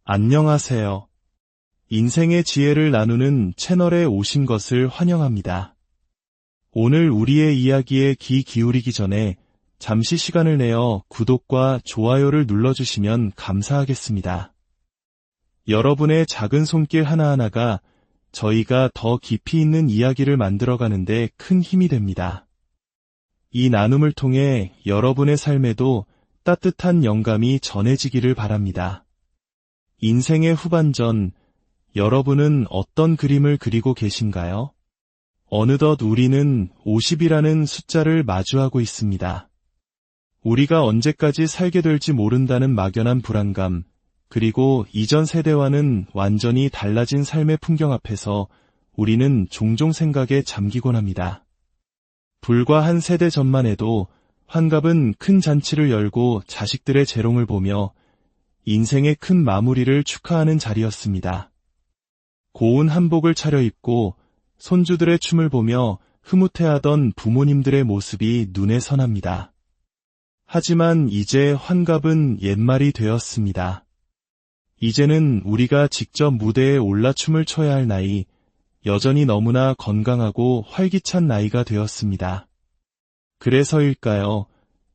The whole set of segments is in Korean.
안녕하세요. 인생의 지혜를 나누는 채널에 오신 것을 환영합니다. 오늘 우리의 이야기에 귀 기울이기 전에 잠시 시간을 내어 구독과 좋아요를 눌러주시면 감사하겠습니다. 여러분의 작은 손길 하나하나가 저희가 더 깊이 있는 이야기를 만들어가는데 큰 힘이 됩니다. 이 나눔을 통해 여러분의 삶에도 따뜻한 영감이 전해지기를 바랍니다. 인생의 후반전, 여러분은 어떤 그림을 그리고 계신가요? 어느덧 우리는 50이라는 숫자를 마주하고 있습니다. 우리가 언제까지 살게 될지 모른다는 막연한 불안감, 그리고 이전 세대와는 완전히 달라진 삶의 풍경 앞에서 우리는 종종 생각에 잠기곤 합니다. 불과 한 세대 전만 해도 환갑은 큰 잔치를 열고 자식들의 재롱을 보며 인생의 큰 마무리를 축하하는 자리였습니다. 고운 한복을 차려입고 손주들의 춤을 보며 흐뭇해하던 부모님들의 모습이 눈에 선합니다. 하지만 이제 환갑은 옛말이 되었습니다. 이제는 우리가 직접 무대에 올라 춤을 춰야 할 나이, 여전히 너무나 건강하고 활기찬 나이가 되었습니다. 그래서일까요?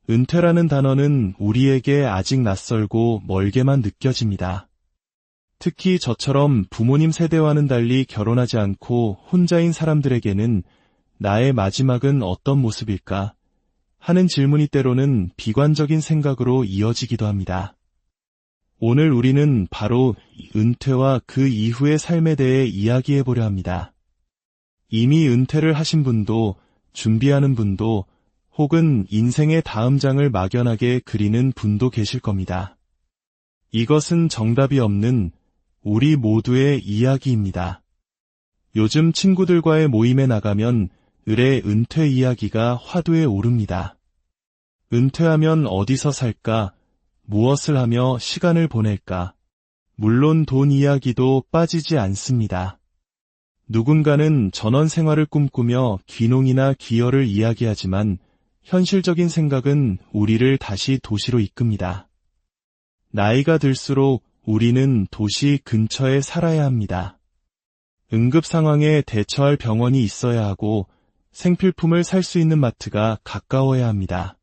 은퇴라는 단어는 우리에게 아직 낯설고 멀게만 느껴집니다. 특히 저처럼 부모님 세대와는 달리 결혼하지 않고 혼자인 사람들에게는 나의 마지막은 어떤 모습일까 하는 질문이 때로는 비관적인 생각으로 이어지기도 합니다. 오늘 우리는 바로 은퇴와 그 이후의 삶에 대해 이야기해보려 합니다. 이미 은퇴를 하신 분도, 준비하는 분도, 혹은 인생의 다음 장을 막연하게 그리는 분도 계실 겁니다. 이것은 정답이 없는 우리 모두의 이야기입니다. 요즘 친구들과의 모임에 나가면 을의 은퇴 이야기가 화두에 오릅니다. 은퇴하면 어디서 살까? 무엇을 하며 시간을 보낼까? 물론 돈 이야기도 빠지지 않습니다. 누군가는 전원 생활을 꿈꾸며 귀농이나 귀여를 이야기하지만 현실적인 생각은 우리를 다시 도시로 이끕니다. 나이가 들수록 우리는 도시 근처에 살아야 합니다. 응급 상황에 대처할 병원이 있어야 하고 생필품을 살 수 있는 마트가 가까워야 합니다.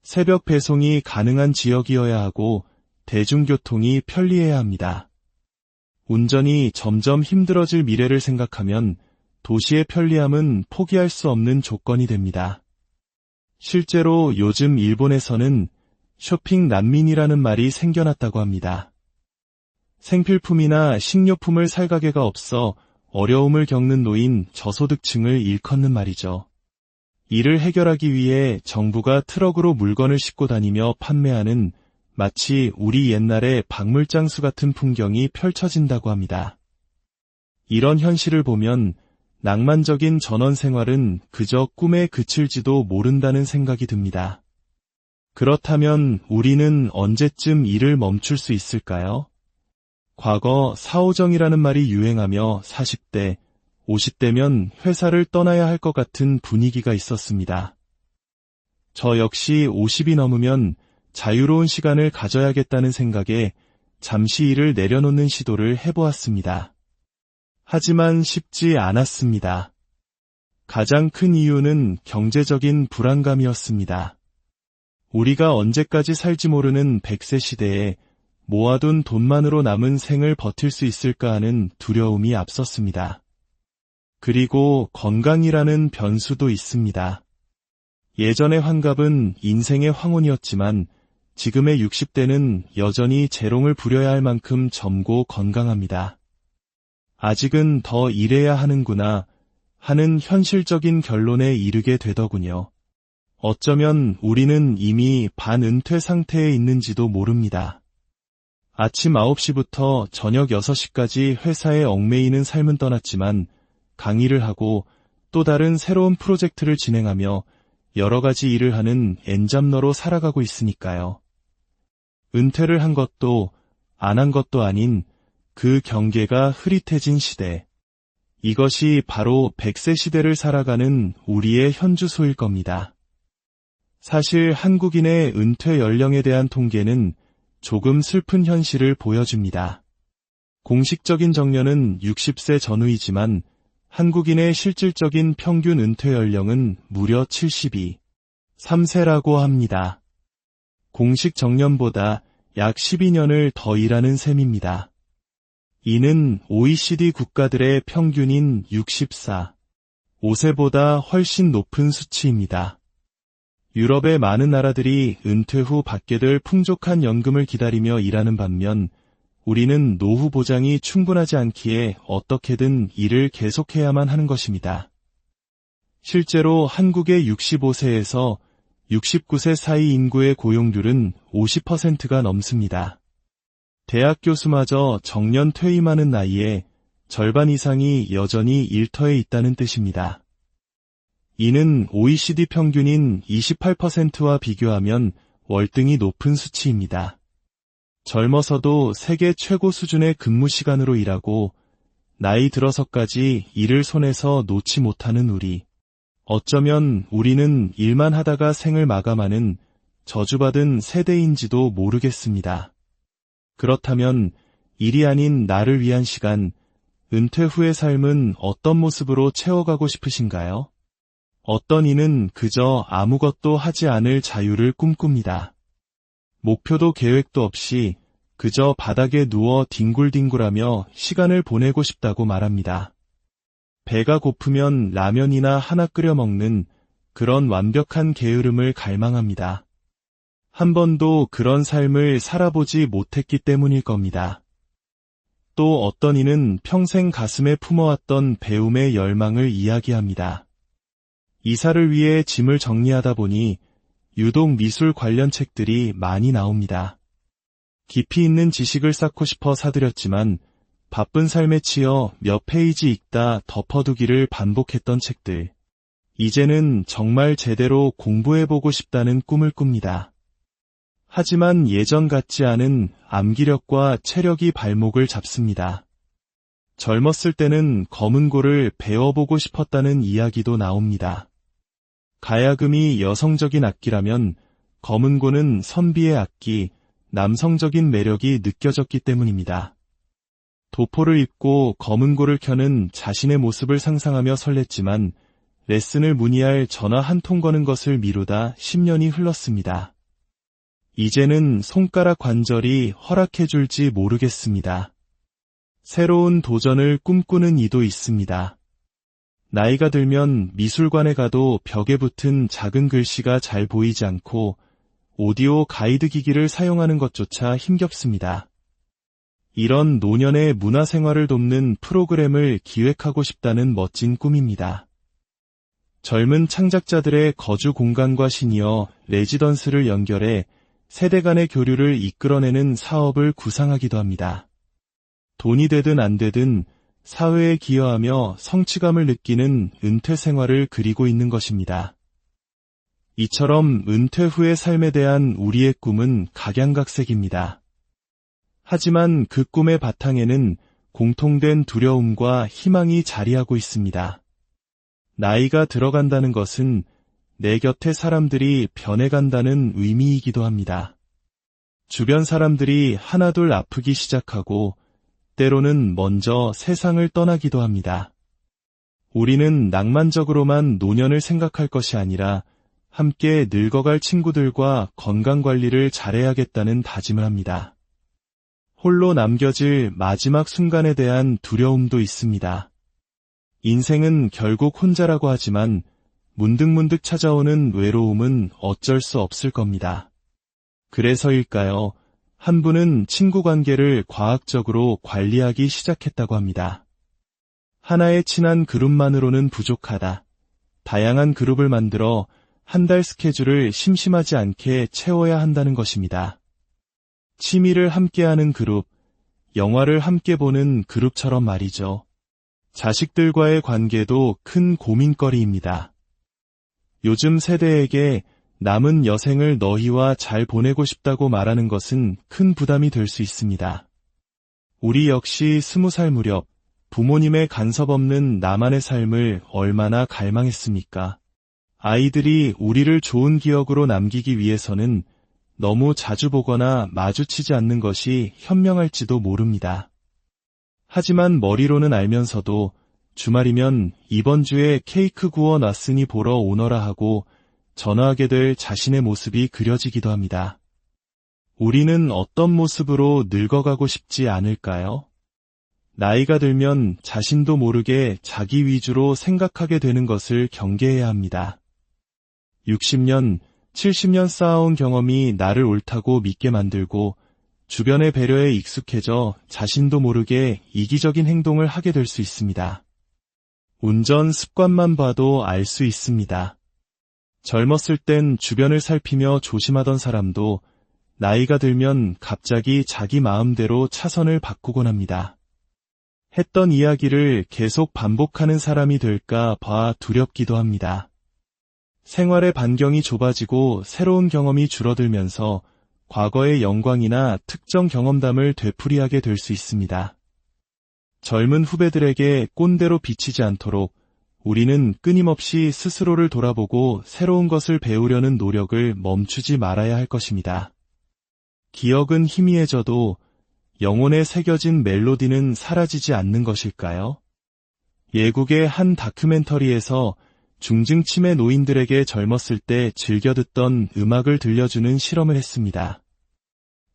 새벽 배송이 가능한 지역이어야 하고 대중교통이 편리해야 합니다. 운전이 점점 힘들어질 미래를 생각하면 도시의 편리함은 포기할 수 없는 조건이 됩니다. 실제로 요즘 일본에서는 쇼핑 난민이라는 말이 생겨났다고 합니다. 생필품이나 식료품을 살 가게가 없어 어려움을 겪는 노인 저소득층을 일컫는 말이죠. 이를 해결하기 위해 정부가 트럭으로 물건을 싣고 다니며 판매하는 마치 우리 옛날의 박물장수 같은 풍경이 펼쳐진다고 합니다. 이런 현실을 보면 낭만적인 전원 생활은 그저 꿈에 그칠지도 모른다는 생각이 듭니다. 그렇다면 우리는 언제쯤 일을 멈출 수 있을까요? 과거 사오정이라는 말이 유행하며 40대, 50대면 회사를 떠나야 할 것 같은 분위기가 있었습니다. 저 역시 50이 넘으면 자유로운 시간을 가져야겠다는 생각에 잠시 일을 내려놓는 시도를 해보았습니다. 하지만 쉽지 않았습니다. 가장 큰 이유는 경제적인 불안감이었습니다. 우리가 언제까지 살지 모르는 100세 시대에 모아둔 돈만으로 남은 생을 버틸 수 있을까 하는 두려움이 앞섰습니다. 그리고 건강이라는 변수도 있습니다. 예전의 환갑은 인생의 황혼이었지만 지금의 60대는 여전히 재롱을 부려야 할 만큼 젊고 건강합니다. 아직은 더 일해야 하는구나 하는 현실적인 결론에 이르게 되더군요. 어쩌면 우리는 이미 반은퇴 상태에 있는지도 모릅니다. 아침 9시부터 저녁 6시까지 회사에 얽매이는 삶은 떠났지만 강의를 하고 또 다른 새로운 프로젝트를 진행하며 여러 가지 일을 하는 엔잡러로 살아가고 있으니까요. 은퇴를 한 것도 안 한 것도 아닌 그 경계가 흐릿해진 시대. 이것이 바로 100세 시대를 살아가는 우리의 현주소일 겁니다. 사실 한국인의 은퇴 연령에 대한 통계는 조금 슬픈 현실을 보여줍니다. 공식적인 정년은 60세 전후이지만 한국인의 실질적인 평균 은퇴 연령은 무려 72.3세라고 합니다. 공식 정년보다 약 12년을 더 일하는 셈입니다. 이는 OECD 국가들의 평균인 64.5세보다 훨씬 높은 수치입니다. 유럽의 많은 나라들이 은퇴 후 받게 될 풍족한 연금을 기다리며 일하는 반면 우리는 노후 보장이 충분하지 않기에 어떻게든 일을 계속해야만 하는 것입니다. 실제로 한국의 65세에서 69세 사이 인구의 고용률은 50%가 넘습니다. 대학 교수마저 정년 퇴임하는 나이에 절반 이상이 여전히 일터에 있다는 뜻입니다. 이는 OECD 평균인 28%와 비교하면 월등히 높은 수치입니다. 젊어서도 세계 최고 수준의 근무 시간으로 일하고 나이 들어서까지 일을 손에서 놓지 못하는 우리. 어쩌면 우리는 일만 하다가 생을 마감하는 저주받은 세대인지도 모르겠습니다. 그렇다면 일이 아닌 나를 위한 시간, 은퇴 후의 삶은 어떤 모습으로 채워가고 싶으신가요? 어떤 이는 그저 아무것도 하지 않을 자유를 꿈꿉니다. 목표도 계획도 없이 그저 바닥에 누워 뒹굴뒹굴하며 시간을 보내고 싶다고 말합니다. 배가 고프면 라면이나 하나 끓여 먹는 그런 완벽한 게으름을 갈망합니다. 한 번도 그런 삶을 살아보지 못했기 때문일 겁니다. 또 어떤 이는 평생 가슴에 품어왔던 배움의 열망을 이야기합니다. 이사를 위해 짐을 정리하다 보니 유독 미술 관련 책들이 많이 나옵니다. 깊이 있는 지식을 쌓고 싶어 사들였지만 바쁜 삶에 치여 몇 페이지 읽다 덮어두기를 반복했던 책들. 이제는 정말 제대로 공부해보고 싶다는 꿈을 꿉니다. 하지만 예전 같지 않은 암기력과 체력이 발목을 잡습니다. 젊었을 때는 검은고를 배워보고 싶었다는 이야기도 나옵니다. 가야금이 여성적인 악기라면 검은고는 선비의 악기, 남성적인 매력이 느껴졌기 때문입니다. 도포를 입고 검은고를 켜는 자신의 모습을 상상하며 설렜지만 레슨을 문의할 전화 한 통 거는 것을 미루다 10년이 흘렀습니다. 이제는 손가락 관절이 허락해줄지 모르겠습니다. 새로운 도전을 꿈꾸는 이도 있습니다. 나이가 들면 미술관에 가도 벽에 붙은 작은 글씨가 잘 보이지 않고 오디오 가이드 기기를 사용하는 것조차 힘겹습니다. 이런 노년의 문화생활을 돕는 프로그램을 기획하고 싶다는 멋진 꿈입니다. 젊은 창작자들의 거주 공간과 시니어 레지던스를 연결해 세대 간의 교류를 이끌어내는 사업을 구상하기도 합니다. 돈이 되든 안 되든 사회에 기여하며 성취감을 느끼는 은퇴 생활을 그리고 있는 것입니다. 이처럼 은퇴 후의 삶에 대한 우리의 꿈은 각양각색입니다. 하지만 그 꿈의 바탕에는 공통된 두려움과 희망이 자리하고 있습니다. 나이가 들어간다는 것은 내 곁의 사람들이 변해간다는 의미이기도 합니다. 주변 사람들이 하나둘 아프기 시작하고 때로는 먼저 세상을 떠나기도 합니다. 우리는 낭만적으로만 노년을 생각할 것이 아니라 함께 늙어갈 친구들과 건강관리를 잘해야겠다는 다짐을 합니다. 홀로 남겨질 마지막 순간에 대한 두려움도 있습니다. 인생은 결국 혼자라고 하지만 문득문득 찾아오는 외로움은 어쩔 수 없을 겁니다. 그래서일까요? 한 분은 친구 관계를 과학적으로 관리하기 시작했다고 합니다. 하나의 친한 그룹만으로는 부족하다. 다양한 그룹을 만들어 한 달 스케줄을 심심하지 않게 채워야 한다는 것입니다. 취미를 함께하는 그룹, 영화를 함께 보는 그룹처럼 말이죠. 자식들과의 관계도 큰 고민거리입니다. 요즘 세대에게 남은 여생을 너희와 잘 보내고 싶다고 말하는 것은 큰 부담이 될 수 있습니다. 우리 역시 20살 무렵 부모님의 간섭 없는 나만의 삶을 얼마나 갈망했습니까? 아이들이 우리를 좋은 기억으로 남기기 위해서는 너무 자주 보거나 마주치지 않는 것이 현명할지도 모릅니다. 하지만 머리로는 알면서도 주말이면 이번 주에 케이크 구워 놨으니 보러 오너라 하고 전화하게 될 자신의 모습이 그려지기도 합니다. 우리는 어떤 모습으로 늙어가고 싶지 않을까요? 나이가 들면 자신도 모르게 자기 위주로 생각하게 되는 것을 경계해야 합니다. 60년, 70년 쌓아온 경험이 나를 옳다고 믿게 만들고 주변의 배려에 익숙해져 자신도 모르게 이기적인 행동을 하게 될 수 있습니다. 운전 습관만 봐도 알 수 있습니다. 젊었을 땐 주변을 살피며 조심하던 사람도 나이가 들면 갑자기 자기 마음대로 차선을 바꾸곤 합니다. 했던 이야기를 계속 반복하는 사람이 될까 봐 두렵기도 합니다. 생활의 반경이 좁아지고 새로운 경험이 줄어들면서 과거의 영광이나 특정 경험담을 되풀이하게 될 수 있습니다. 젊은 후배들에게 꼰대로 비치지 않도록 우리는 끊임없이 스스로를 돌아보고 새로운 것을 배우려는 노력을 멈추지 말아야 할 것입니다. 기억은 희미해져도 영혼에 새겨진 멜로디는 사라지지 않는 것일까요? 예국의 한 다큐멘터리에서 중증치매 노인들에게 젊었을 때 즐겨 듣던 음악을 들려주는 실험을 했습니다.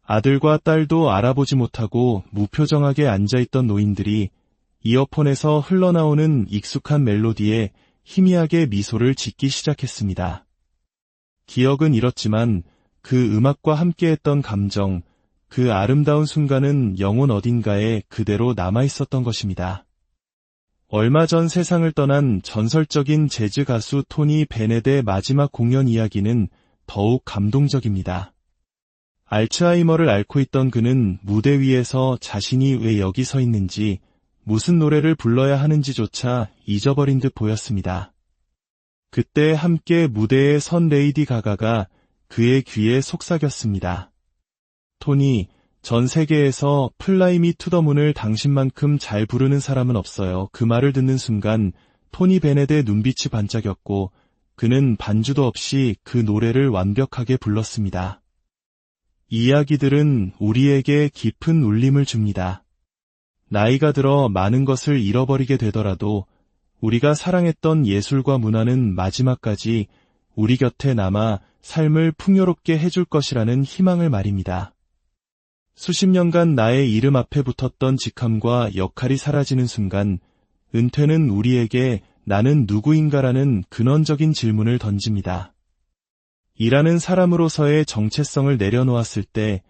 아들과 딸도 알아보지 못하고 무표정하게 앉아있던 노인들이 이어폰에서 흘러나오는 익숙한 멜로디에 희미하게 미소를 짓기 시작했습니다. 기억은 잃었지만 그 음악과 함께했던 감정, 그 아름다운 순간은 영혼 어딘가에 그대로 남아있었던 것입니다. 얼마 전 세상을 떠난 전설적인 재즈 가수 토니 베넷의 마지막 공연 이야기는 더욱 감동적입니다. 알츠하이머를 앓고 있던 그는 무대 위에서 자신이 왜 여기 서 있는지, 무슨 노래를 불러야 하는지조차 잊어버린 듯 보였습니다. 그때 함께 무대에 선 레이디 가가가 그의 귀에 속삭였습니다. 토니, 전 세계에서 플라이 미 투 더 문을 당신만큼 잘 부르는 사람은 없어요. 그 말을 듣는 순간 토니 베넷의 눈빛이 반짝였고 그는 반주도 없이 그 노래를 완벽하게 불렀습니다. 이야기들은 우리에게 깊은 울림을 줍니다. 나이가 들어 많은 것을 잃어버리게 되더라도 우리가 사랑했던 예술과 문화는 마지막까지 우리 곁에 남아 삶을 풍요롭게 해줄 것이라는 희망을 말입니다. 수십 년간 나의 이름 앞에 붙었던 직함과 역할이 사라지는 순간 은퇴는 우리에게 나는 누구인가라는 근원적인 질문을 던집니다. 일하는 사람으로서의 정체성을 내려놓았을 때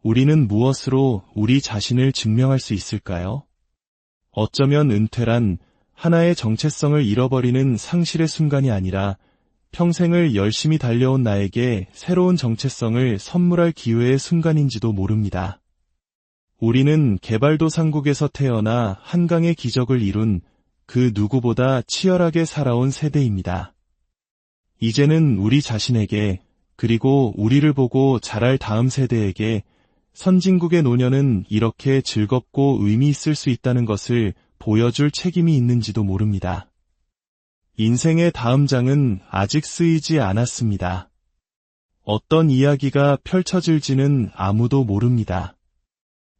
우리는 무엇으로 우리 자신을 증명할 수 있을까요? 어쩌면 은퇴란 하나의 정체성을 잃어버리는 상실의 순간이 아니라 평생을 열심히 달려온 나에게 새로운 정체성을 선물할 기회의 순간인지도 모릅니다. 우리는 개발도상국에서 태어나 한강의 기적을 이룬 그 누구보다 치열하게 살아온 세대입니다. 이제는 우리 자신에게 그리고 우리를 보고 자랄 다음 세대에게 선진국의 노년은 이렇게 즐겁고 의미 있을 수 있다는 것을 보여줄 책임이 있는지도 모릅니다. 인생의 다음 장은 아직 쓰이지 않았습니다. 어떤 이야기가 펼쳐질지는 아무도 모릅니다.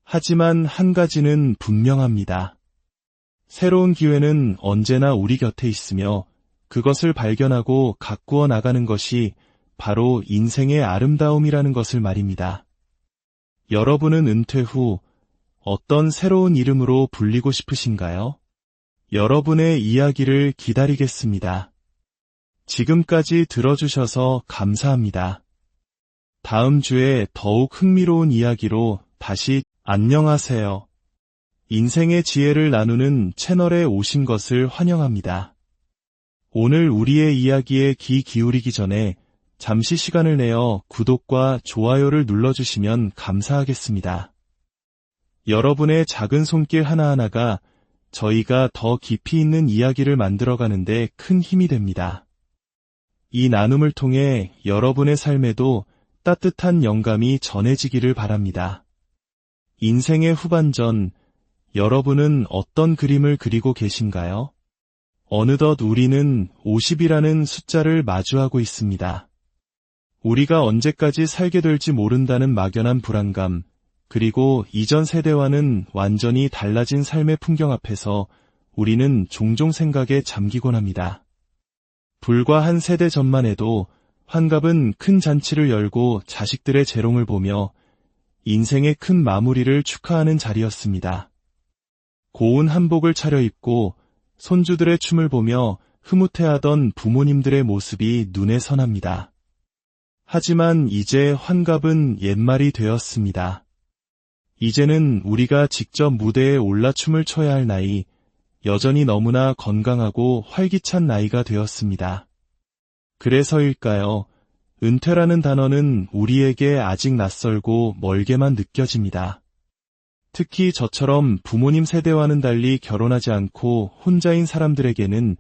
하지만 한 가지는 분명합니다. 새로운 기회는 언제나 우리 곁에 있으며 그것을 발견하고 가꾸어 나가는 것이 바로 인생의 아름다움이라는 것을 말입니다. 여러분은 은퇴 후 어떤 새로운 이름으로 불리고 싶으신가요? 여러분의 이야기를 기다리겠습니다. 지금까지 들어주셔서 감사합니다. 다음 주에 더욱 흥미로운 이야기로 다시 안녕하세요. 인생의 지혜를 나누는 채널에 오신 것을 환영합니다. 오늘 우리의 이야기에 귀 기울이기 전에 잠시 시간을 내어 구독과 좋아요를 눌러주시면 감사하겠습니다. 여러분의 작은 손길 하나하나가 저희가 더 깊이 있는 이야기를 만들어가는데 큰 힘이 됩니다. 이 나눔을 통해 여러분의 삶에도 따뜻한 영감이 전해지기를 바랍니다. 인생의 후반전, 여러분은 어떤 그림을 그리고 계신가요? 어느덧 우리는 50이라는 숫자를 마주하고 있습니다. 우리가 언제까지 살게 될지 모른다는 막연한 불안감, 그리고 이전 세대와는 완전히 달라진 삶의 풍경 앞에서 우리는 종종 생각에 잠기곤 합니다. 불과 한 세대 전만 해도 환갑은 큰 잔치를 열고 자식들의 재롱을 보며 인생의 큰 마무리를 축하하는 자리였습니다. 고운 한복을 차려입고 손주들의 춤을 보며 흐뭇해하던 부모님들의 모습이 눈에 선합니다. 하지만 이제 환갑은 옛말이 되었습니다. 이제는 우리가 직접 무대에 올라 춤을 춰야 할 나이, 여전히 너무나 건강하고 활기찬 나이가 되었습니다. 그래서일까요? 은퇴라는 단어는 우리에게 아직 낯설고 멀게만 느껴집니다. 특히 저처럼 부모님 세대와는 달리 결혼하지 않고 혼자인 사람들에게는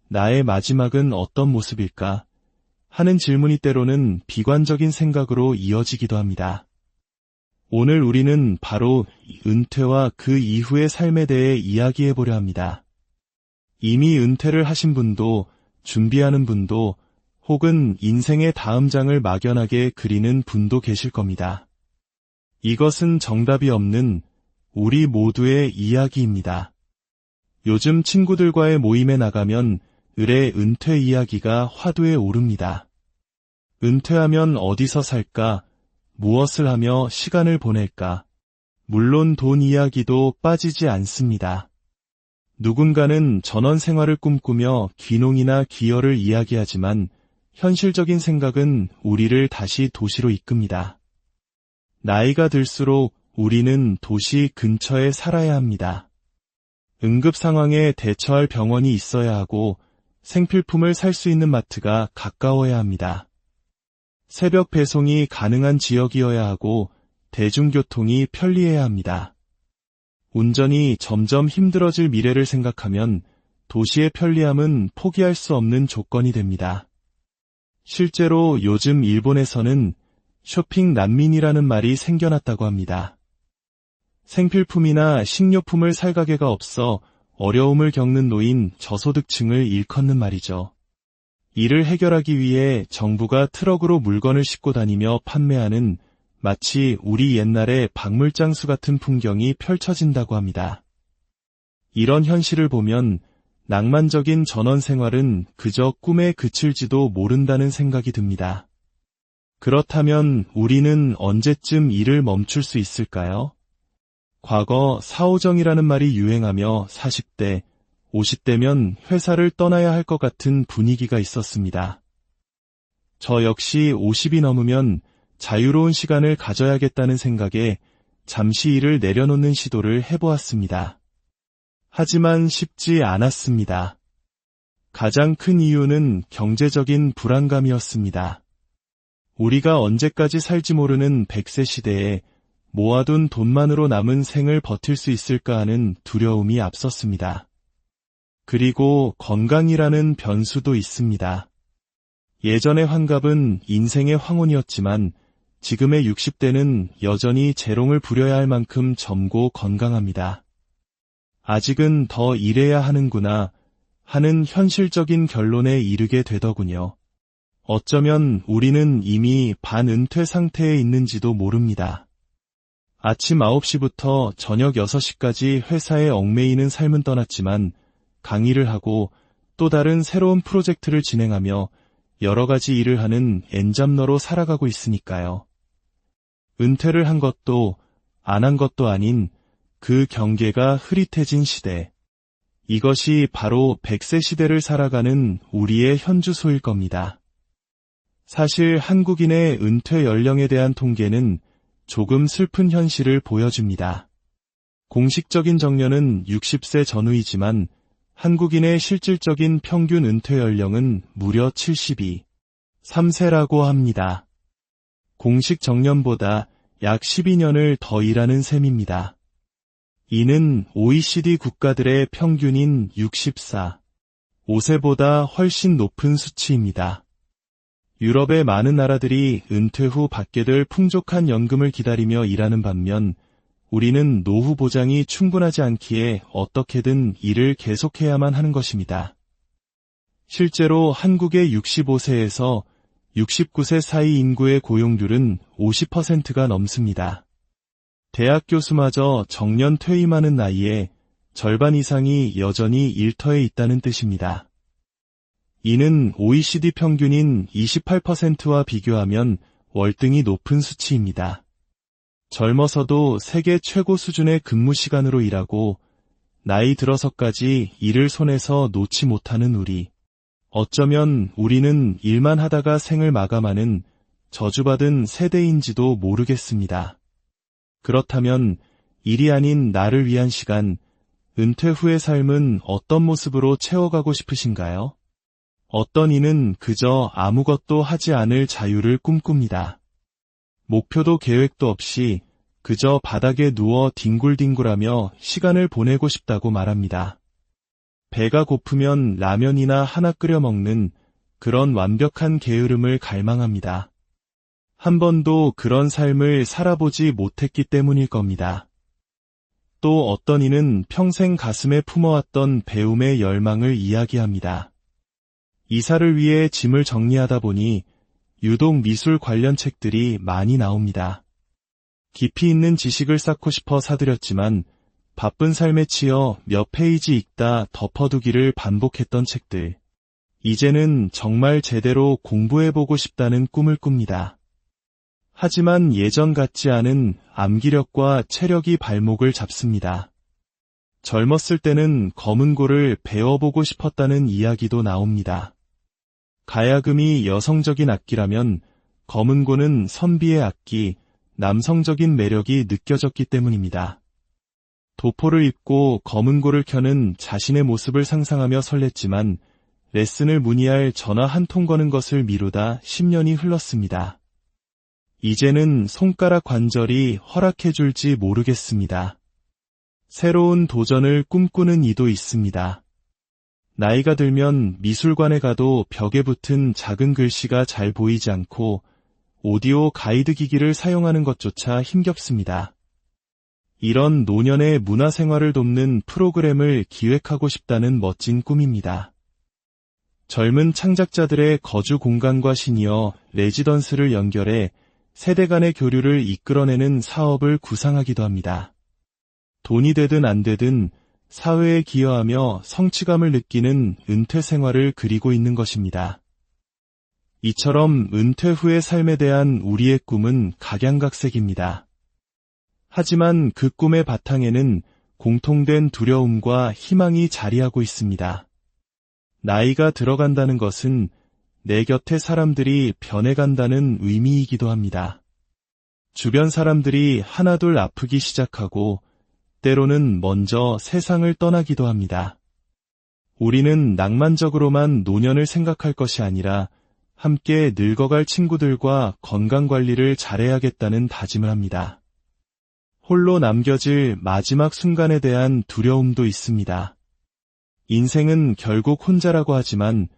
나의 마지막은 어떤 모습일까? 하는 질문이 때로는 비관적인 생각으로 이어지기도 합니다. 오늘 우리는 바로 은퇴와 그 이후의 삶에 대해 이야기해보려 합니다. 이미 은퇴를 하신 분도, 준비하는 분도, 혹은 인생의 다음 장을 막연하게 그리는 분도 계실 겁니다. 이것은 정답이 없는 우리 모두의 이야기입니다. 요즘 친구들과의 모임에 나가면 을의 은퇴 이야기가 화두에 오릅니다. 은퇴하면 어디서 살까? 무엇을 하며 시간을 보낼까? 물론 돈 이야기도 빠지지 않습니다. 누군가는 전원 생활을 꿈꾸며 귀농이나 기여를 이야기하지만 현실적인 생각은 우리를 다시 도시로 이끕니다. 나이가 들수록 우리는 도시 근처에 살아야 합니다. 응급 상황에 대처할 병원이 있어야 하고 생필품을 살 수 있는 마트가 가까워야 합니다. 새벽 배송이 가능한 지역이어야 하고 대중교통이 편리해야 합니다. 운전이 점점 힘들어질 미래를 생각하면 도시의 편리함은 포기할 수 없는 조건이 됩니다. 실제로 요즘 일본에서는 쇼핑 난민이라는 말이 생겨났다고 합니다. 생필품이나 식료품을 살 가게가 없어 어려움을 겪는 노인 저소득층을 일컫는 말이죠. 이를 해결하기 위해 정부가 트럭으로 물건을 싣고 다니며 판매하는 마치 우리 옛날의 박물장수 같은 풍경이 펼쳐진다고 합니다. 이런 현실을 보면 낭만적인 전원 생활은 그저 꿈에 그칠지도 모른다는 생각이 듭니다. 그렇다면 우리는 언제쯤 일을 멈출 수 있을까요? 과거 사오정이라는 말이 유행하며 40대, 50대면 회사를 떠나야 할 것 같은 분위기가 있었습니다. 저 역시 50이 넘으면 자유로운 시간을 가져야겠다는 생각에 잠시 일을 내려놓는 시도를 해보았습니다. 하지만 쉽지 않았습니다. 가장 큰 이유는 경제적인 불안감이었습니다. 우리가 언제까지 살지 모르는 100세 시대에 모아둔 돈만으로 남은 생을 버틸 수 있을까 하는 두려움이 앞섰습니다. 그리고 건강이라는 변수도 있습니다. 예전의 환갑은 인생의 황혼이었지만 지금의 60대는 여전히 재롱을 부려야 할 만큼 젊고 건강합니다. 아직은 더 일해야 하는구나 하는 현실적인 결론에 이르게 되더군요. 어쩌면 우리는 이미 반은퇴 상태에 있는지도 모릅니다. 아침 9시부터 저녁 6시까지 회사에 얽매이는 삶은 떠났지만 강의를 하고 또 다른 새로운 프로젝트를 진행하며 여러 가지 일을 하는 엔잡러로 살아가고 있으니까요. 은퇴를 한 것도 안 한 것도 아닌 그 경계가 흐릿해진 시대. 이것이 바로 100세 시대를 살아가는 우리의 현주소일 겁니다. 사실 한국인의 은퇴 연령에 대한 통계는 조금 슬픈 현실을 보여줍니다. 공식적인 정년은 60세 전후이지만 한국인의 실질적인 평균 은퇴 연령은 무려 72, 3세라고 합니다. 공식 정년보다 약 12년을 더 일하는 셈입니다. 이는 OECD 국가들의 평균인 64, 5세보다 훨씬 높은 수치입니다. 유럽의 많은 나라들이 은퇴 후 받게 될 풍족한 연금을 기다리며 일하는 반면 우리는 노후 보장이 충분하지 않기에 어떻게든 일을 계속해야만 하는 것입니다. 실제로 한국의 65세에서 69세 사이 인구의 고용률은 50%가 넘습니다. 대학 교수마저 정년 퇴임하는 나이에 절반 이상이 여전히 일터에 있다는 뜻입니다. 이는 OECD 평균인 28%와 비교하면 월등히 높은 수치입니다. 젊어서도 세계 최고 수준의 근무 시간으로 일하고 나이 들어서까지 일을 손에서 놓지 못하는 우리. 어쩌면 우리는 일만 하다가 생을 마감하는 저주받은 세대인지도 모르겠습니다. 그렇다면 일이 아닌 나를 위한 시간, 은퇴 후의 삶은 어떤 모습으로 채워가고 싶으신가요? 어떤 이는 그저 아무것도 하지 않을 자유를 꿈꿉니다. 목표도 계획도 없이 그저 바닥에 누워 뒹굴뒹굴하며 시간을 보내고 싶다고 말합니다. 배가 고프면 라면이나 하나 끓여 먹는 그런 완벽한 게으름을 갈망합니다. 한 번도 그런 삶을 살아보지 못했기 때문일 겁니다. 또 어떤 이는 평생 가슴에 품어왔던 배움의 열망을 이야기합니다. 이사를 위해 짐을 정리하다 보니 유독 미술 관련 책들이 많이 나옵니다. 깊이 있는 지식을 쌓고 싶어 사들였지만 바쁜 삶에 치여 몇 페이지 읽다 덮어두기를 반복했던 책들. 이제는 정말 제대로 공부해보고 싶다는 꿈을 꿉니다. 하지만 예전 같지 않은 암기력과 체력이 발목을 잡습니다. 젊었을 때는 검은고를 배워보고 싶었다는 이야기도 나옵니다. 가야금이 여성적인 악기라면 검은고는 선비의 악기, 남성적인 매력이 느껴졌기 때문입니다. 도포를 입고 검은고를 켜는 자신의 모습을 상상하며 설렜지만 레슨을 문의할 전화 한 통 거는 것을 미루다 10년이 흘렀습니다. 이제는 손가락 관절이 허락해줄지 모르겠습니다. 새로운 도전을 꿈꾸는 이도 있습니다. 나이가 들면 미술관에 가도 벽에 붙은 작은 글씨가 잘 보이지 않고 오디오 가이드 기기를 사용하는 것조차 힘겹습니다. 이런 노년의 문화생활을 돕는 프로그램을 기획하고 싶다는 멋진 꿈입니다. 젊은 창작자들의 거주 공간과 시니어 레지던스를 연결해 세대 간의 교류를 이끌어내는 사업을 구상하기도 합니다. 돈이 되든 안 되든 사회에 기여하며 성취감을 느끼는 은퇴 생활을 그리고 있는 것입니다. 이처럼 은퇴 후의 삶에 대한 우리의 꿈은 각양각색입니다. 하지만 그 꿈의 바탕에는 공통된 두려움과 희망이 자리하고 있습니다. 나이가 들어간다는 것은 내 곁의 사람들이 변해간다는 의미이기도 합니다. 주변 사람들이 하나둘 아프기 시작하고 때로는 먼저 세상을 떠나기도 합니다. 우리는 낭만적으로만 노년을 생각할 것이 아니라 함께 늙어갈 친구들과 건강관리를 잘해야겠다는 다짐을 합니다. 홀로 남겨질 마지막 순간에 대한 두려움도 있습니다. 인생은 결국 혼자라고 하지만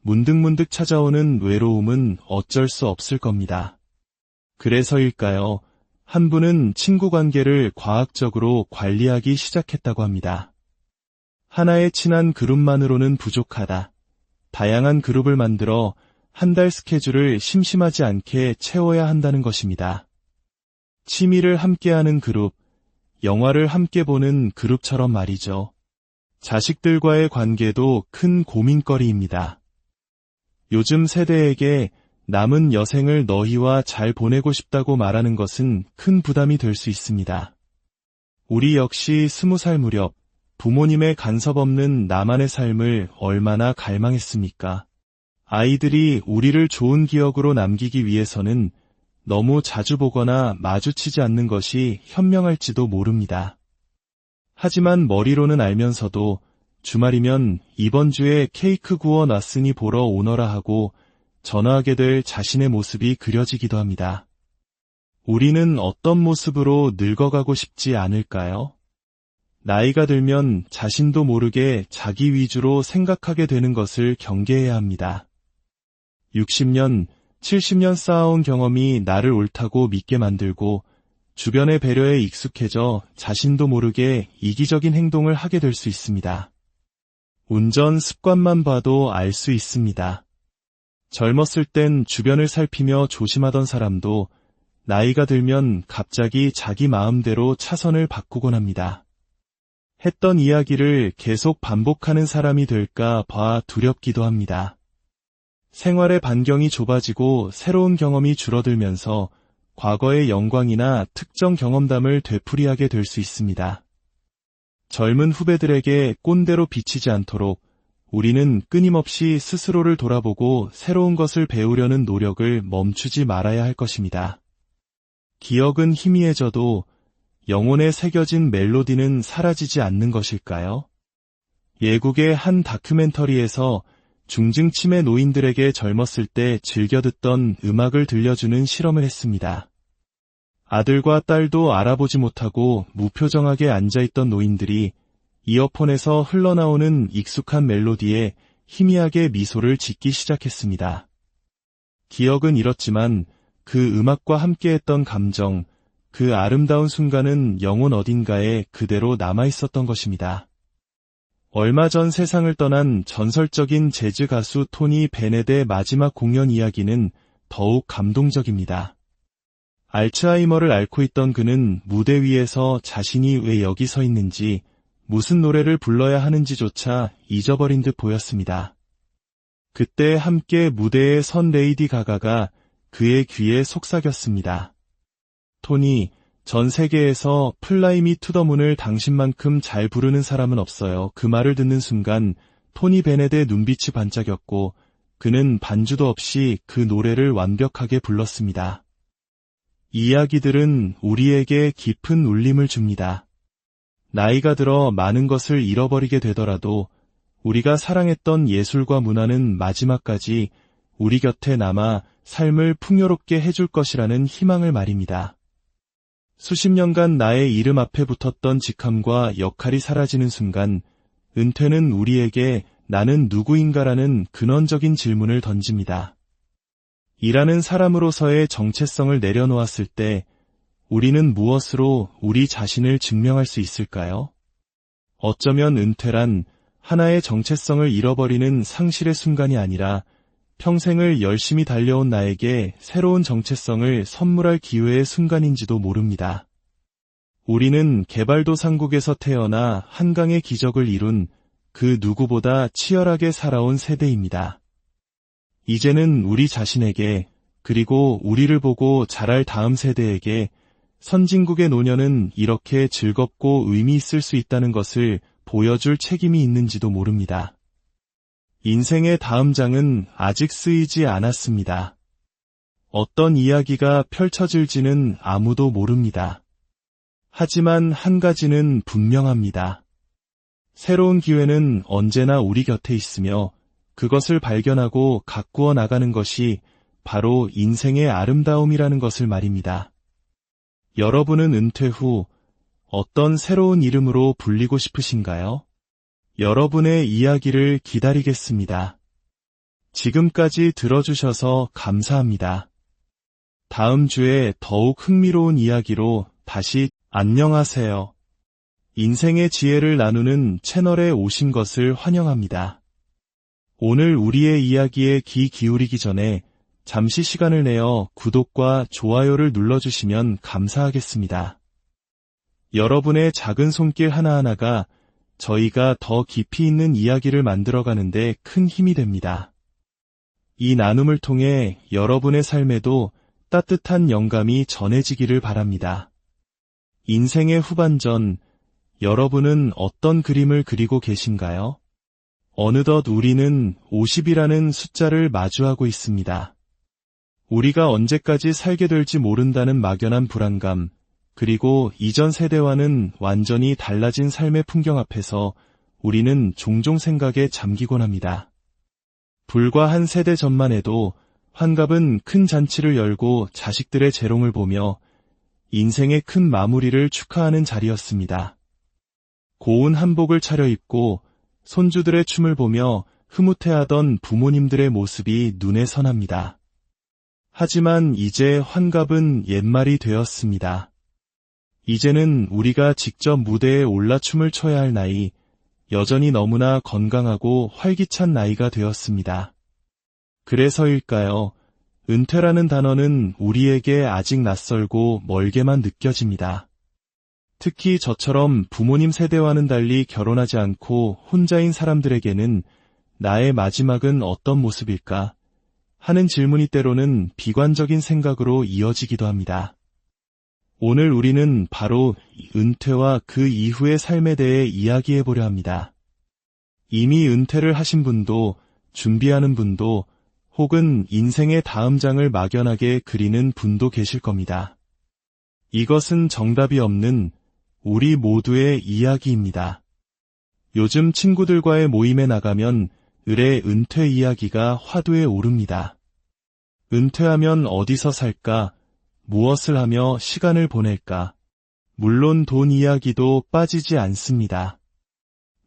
문득문득 찾아오는 외로움은 어쩔 수 없을 겁니다. 그래서일까요? 한 분은 친구 관계를 과학적으로 관리하기 시작했다고 합니다. 하나의 친한 그룹만으로는 부족하다. 다양한 그룹을 만들어 한 달 스케줄을 심심하지 않게 채워야 한다는 것입니다. 취미를 함께하는 그룹, 영화를 함께 보는 그룹처럼 말이죠. 자식들과의 관계도 큰 고민거리입니다. 요즘 세대에게 남은 여생을 너희와 잘 보내고 싶다고 말하는 것은 큰 부담이 될 수 있습니다. 우리 역시 20살 무렵 부모님의 간섭 없는 나만의 삶을 얼마나 갈망했습니까? 아이들이 우리를 좋은 기억으로 남기기 위해서는 너무 자주 보거나 마주치지 않는 것이 현명할지도 모릅니다. 하지만 머리로는 알면서도 주말이면 이번 주에 케이크 구워 놨으니 보러 오너라 하고 전화하게 될 자신의 모습이 그려지기도 합니다. 우리는 어떤 모습으로 늙어가고 싶지 않을까요? 나이가 들면 자신도 모르게 자기 위주로 생각하게 되는 것을 경계해야 합니다. 60년, 70년 쌓아온 경험이 나를 옳다고 믿게 만들고 주변의 배려에 익숙해져 자신도 모르게 이기적인 행동을 하게 될 수 있습니다. 운전 습관만 봐도 알 수 있습니다. 젊었을 땐 주변을 살피며 조심하던 사람도 나이가 들면 갑자기 자기 마음대로 차선을 바꾸곤 합니다. 했던 이야기를 계속 반복하는 사람이 될까 봐 두렵기도 합니다. 생활의 반경이 좁아지고 새로운 경험이 줄어들면서 과거의 영광이나 특정 경험담을 되풀이하게 될 수 있습니다. 젊은 후배들에게 꼰대로 비치지 않도록 우리는 끊임없이 스스로를 돌아보고 새로운 것을 배우려는 노력을 멈추지 말아야 할 것입니다. 기억은 희미해져도 영혼에 새겨진 멜로디는 사라지지 않는 것일까요? 예국의 한 다큐멘터리에서 중증치매 노인들에게 젊었을 때 즐겨 듣던 음악을 들려주는 실험을 했습니다. 아들과 딸도 알아보지 못하고 무표정하게 앉아있던 노인들이 이어폰에서 흘러나오는 익숙한 멜로디에 희미하게 미소를 짓기 시작했습니다. 기억은 잃었지만 그 음악과 함께했던 감정, 그 아름다운 순간은 영혼 어딘가에 그대로 남아있었던 것입니다. 얼마 전 세상을 떠난 전설적인 재즈 가수 토니 베넷의 마지막 공연 이야기는 더욱 감동적입니다. 알츠하이머를 앓고 있던 그는 무대 위에서 자신이 왜 여기 서 있는지, 무슨 노래를 불러야 하는지조차 잊어버린 듯 보였습니다. 그때 함께 무대에 선 레이디 가가가 그의 귀에 속삭였습니다. 토니, 전 세계에서 플라이 미 투 더 문을 당신만큼 잘 부르는 사람은 없어요. 그 말을 듣는 순간 토니 베넷의 눈빛이 반짝였고 그는 반주도 없이 그 노래를 완벽하게 불렀습니다. 이야기들은 우리에게 깊은 울림을 줍니다. 나이가 들어 많은 것을 잃어버리게 되더라도 우리가 사랑했던 예술과 문화는 마지막까지 우리 곁에 남아 삶을 풍요롭게 해줄 것이라는 희망을 말입니다. 수십 년간 나의 이름 앞에 붙었던 직함과 역할이 사라지는 순간 은퇴는 우리에게 나는 누구인가라는 근원적인 질문을 던집니다. 일하는 사람으로서의 정체성을 내려놓았을 때 우리는 무엇으로 우리 자신을 증명할 수 있을까요? 어쩌면 은퇴란 하나의 정체성을 잃어버리는 상실의 순간이 아니라 평생을 열심히 달려온 나에게 새로운 정체성을 선물할 기회의 순간인지도 모릅니다. 우리는 개발도상국에서 태어나 한강의 기적을 이룬 그 누구보다 치열하게 살아온 세대입니다. 이제는 우리 자신에게 그리고 우리를 보고 자랄 다음 세대에게 선진국의 노년은 이렇게 즐겁고 의미 있을 수 있다는 것을 보여줄 책임이 있는지도 모릅니다. 인생의 다음 장은 아직 쓰이지 않았습니다. 어떤 이야기가 펼쳐질지는 아무도 모릅니다. 하지만 한 가지는 분명합니다. 새로운 기회는 언제나 우리 곁에 있으며 그것을 발견하고 가꾸어 나가는 것이 바로 인생의 아름다움이라는 것을 말입니다. 여러분은 은퇴 후 어떤 새로운 이름으로 불리고 싶으신가요? 여러분의 이야기를 기다리겠습니다. 지금까지 들어주셔서 감사합니다. 다음 주에 더욱 흥미로운 이야기로 다시 안녕하세요. 인생의 지혜를 나누는 채널에 오신 것을 환영합니다. 오늘 우리의 이야기에 귀 기울이기 전에 잠시 시간을 내어 구독과 좋아요를 눌러주시면 감사하겠습니다. 여러분의 작은 손길 하나하나가 저희가 더 깊이 있는 이야기를 만들어가는데 큰 힘이 됩니다. 이 나눔을 통해 여러분의 삶에도 따뜻한 영감이 전해지기를 바랍니다. 인생의 후반전, 여러분은 어떤 그림을 그리고 계신가요? 어느덧 우리는 50이라는 숫자를 마주하고 있습니다. 우리가 언제까지 살게 될지 모른다는 막연한 불안감, 그리고 이전 세대와는 완전히 달라진 삶의 풍경 앞에서 우리는 종종 생각에 잠기곤 합니다. 불과 한 세대 전만 해도 환갑은 큰 잔치를 열고 자식들의 재롱을 보며 인생의 큰 마무리를 축하하는 자리였습니다. 고운 한복을 차려입고 손주들의 춤을 보며 흐뭇해하던 부모님들의 모습이 눈에 선합니다. 하지만 이제 환갑은 옛말이 되었습니다. 이제는 우리가 직접 무대에 올라 춤을 춰야 할 나이, 여전히 너무나 건강하고 활기찬 나이가 되었습니다. 그래서일까요? 은퇴라는 단어는 우리에게 아직 낯설고 멀게만 느껴집니다. 특히 저처럼 부모님 세대와는 달리 결혼하지 않고 혼자인 사람들에게는 나의 마지막은 어떤 모습일까 하는 질문이 때로는 비관적인 생각으로 이어지기도 합니다. 오늘 우리는 바로 은퇴와 그 이후의 삶에 대해 이야기해 보려 합니다. 이미 은퇴를 하신 분도, 준비하는 분도, 혹은 인생의 다음 장을 막연하게 그리는 분도 계실 겁니다. 이것은 정답이 없는 우리 모두의 이야기입니다. 요즘 친구들과의 모임에 나가면 을의 은퇴 이야기가 화두에 오릅니다. 은퇴하면 어디서 살까? 무엇을 하며 시간을 보낼까? 물론 돈 이야기도 빠지지 않습니다.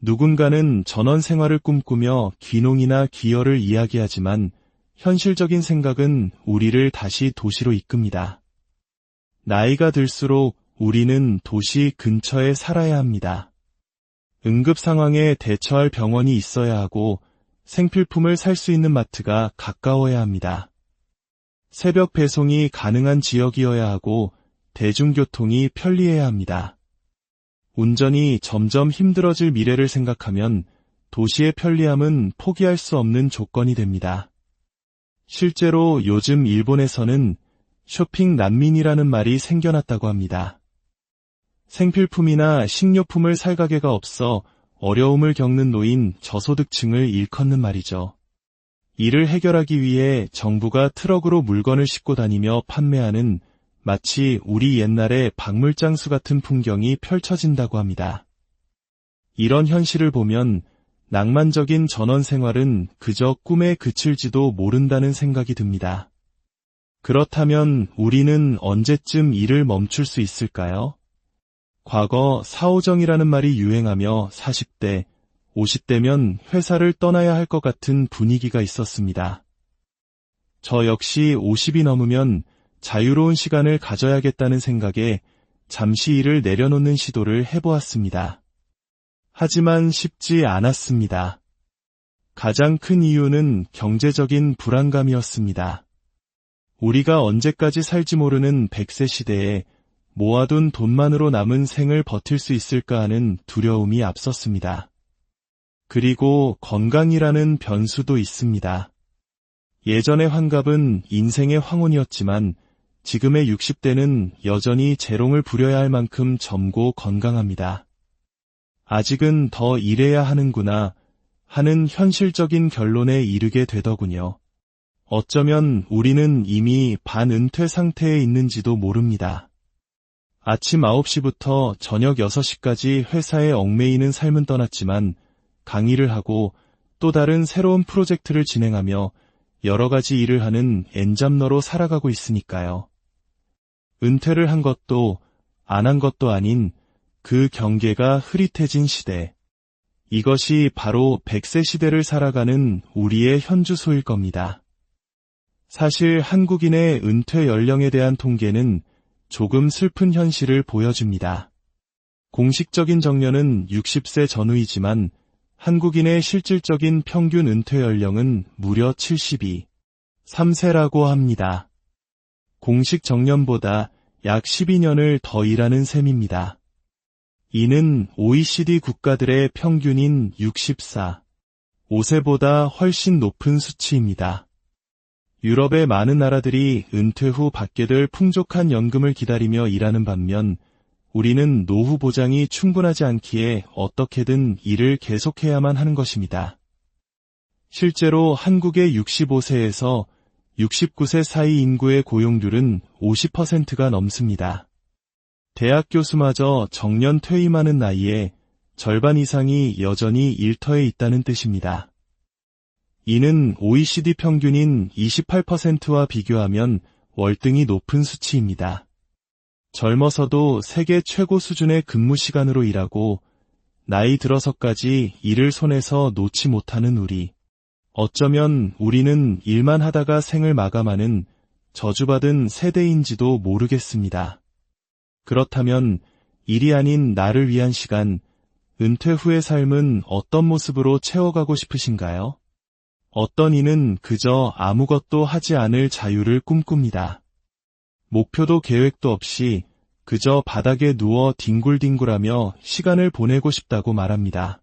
누군가는 전원 생활을 꿈꾸며 귀농이나 귀여를 이야기하지만 현실적인 생각은 우리를 다시 도시로 이끕니다. 나이가 들수록 우리는 도시 근처에 살아야 합니다. 응급 상황에 대처할 병원이 있어야 하고 생필품을 살 수 있는 마트가 가까워야 합니다. 새벽 배송이 가능한 지역이어야 하고 대중교통이 편리해야 합니다. 운전이 점점 힘들어질 미래를 생각하면 도시의 편리함은 포기할 수 없는 조건이 됩니다. 실제로 요즘 일본에서는 쇼핑 난민이라는 말이 생겨났다고 합니다. 생필품이나 식료품을 살 가게가 없어 어려움을 겪는 노인 저소득층을 일컫는 말이죠. 이를 해결하기 위해 정부가 트럭으로 물건을 싣고 다니며 판매하는 마치 우리 옛날의 박물장수 같은 풍경이 펼쳐진다고 합니다. 이런 현실을 보면 낭만적인 전원 생활은 그저 꿈에 그칠지도 모른다는 생각이 듭니다. 그렇다면 우리는 언제쯤 일을 멈출 수 있을까요? 과거 사오정이라는 말이 유행하며 40대, 50대면 회사를 떠나야 할 것 같은 분위기가 있었습니다. 저 역시 50이 넘으면 자유로운 시간을 가져야겠다는 생각에 잠시 일을 내려놓는 시도를 해보았습니다. 하지만 쉽지 않았습니다. 가장 큰 이유는 경제적인 불안감이었습니다. 우리가 언제까지 살지 모르는 100세 시대에 모아둔 돈만으로 남은 생을 버틸 수 있을까 하는 두려움이 앞섰습니다. 그리고 건강이라는 변수도 있습니다. 예전의 환갑은 인생의 황혼이었지만 지금의 60대는 여전히 재롱을 부려야 할 만큼 젊고 건강합니다. 아직은 더 일해야 하는구나 하는 현실적인 결론에 이르게 되더군요. 어쩌면 우리는 이미 반은퇴 상태에 있는지도 모릅니다. 아침 9시부터 저녁 6시까지 회사에 얽매이는 삶은 떠났지만 강의를 하고 또 다른 새로운 프로젝트를 진행하며 여러 가지 일을 하는 엔잡러로 살아가고 있으니까요. 은퇴를 한 것도 안 한 것도 아닌 그 경계가 흐릿해진 시대. 이것이 바로 100세 시대를 살아가는 우리의 현주소일 겁니다. 사실 한국인의 은퇴 연령에 대한 통계는 조금 슬픈 현실을 보여줍니다. 공식적인 정년은 60세 전후이지만 한국인의 실질적인 평균 은퇴 연령은 무려 72, 3세라고 합니다. 공식 정년보다 약 12년을 더 일하는 셈입니다. 이는 OECD 국가들의 평균인 64, 5세보다 훨씬 높은 수치입니다. 유럽의 많은 나라들이 은퇴 후 받게 될 풍족한 연금을 기다리며 일하는 반면 우리는 노후 보장이 충분하지 않기에 어떻게든 일을 계속해야만 하는 것입니다. 실제로 한국의 65세에서 69세 사이 인구의 고용률은 50%가 넘습니다. 대학 교수마저 정년 퇴임하는 나이에 절반 이상이 여전히 일터에 있다는 뜻입니다. 이는 OECD 평균인 28%와 비교하면 월등히 높은 수치입니다. 젊어서도 세계 최고 수준의 근무 시간으로 일하고 나이 들어서까지 일을 손에서 놓지 못하는 우리. 어쩌면 우리는 일만 하다가 생을 마감하는 저주받은 세대인지도 모르겠습니다. 그렇다면 일이 아닌 나를 위한 시간, 은퇴 후의 삶은 어떤 모습으로 채워가고 싶으신가요? 어떤 이는 그저 아무것도 하지 않을 자유를 꿈꿉니다. 목표도 계획도 없이 그저 바닥에 누워 뒹굴뒹굴하며 시간을 보내고 싶다고 말합니다.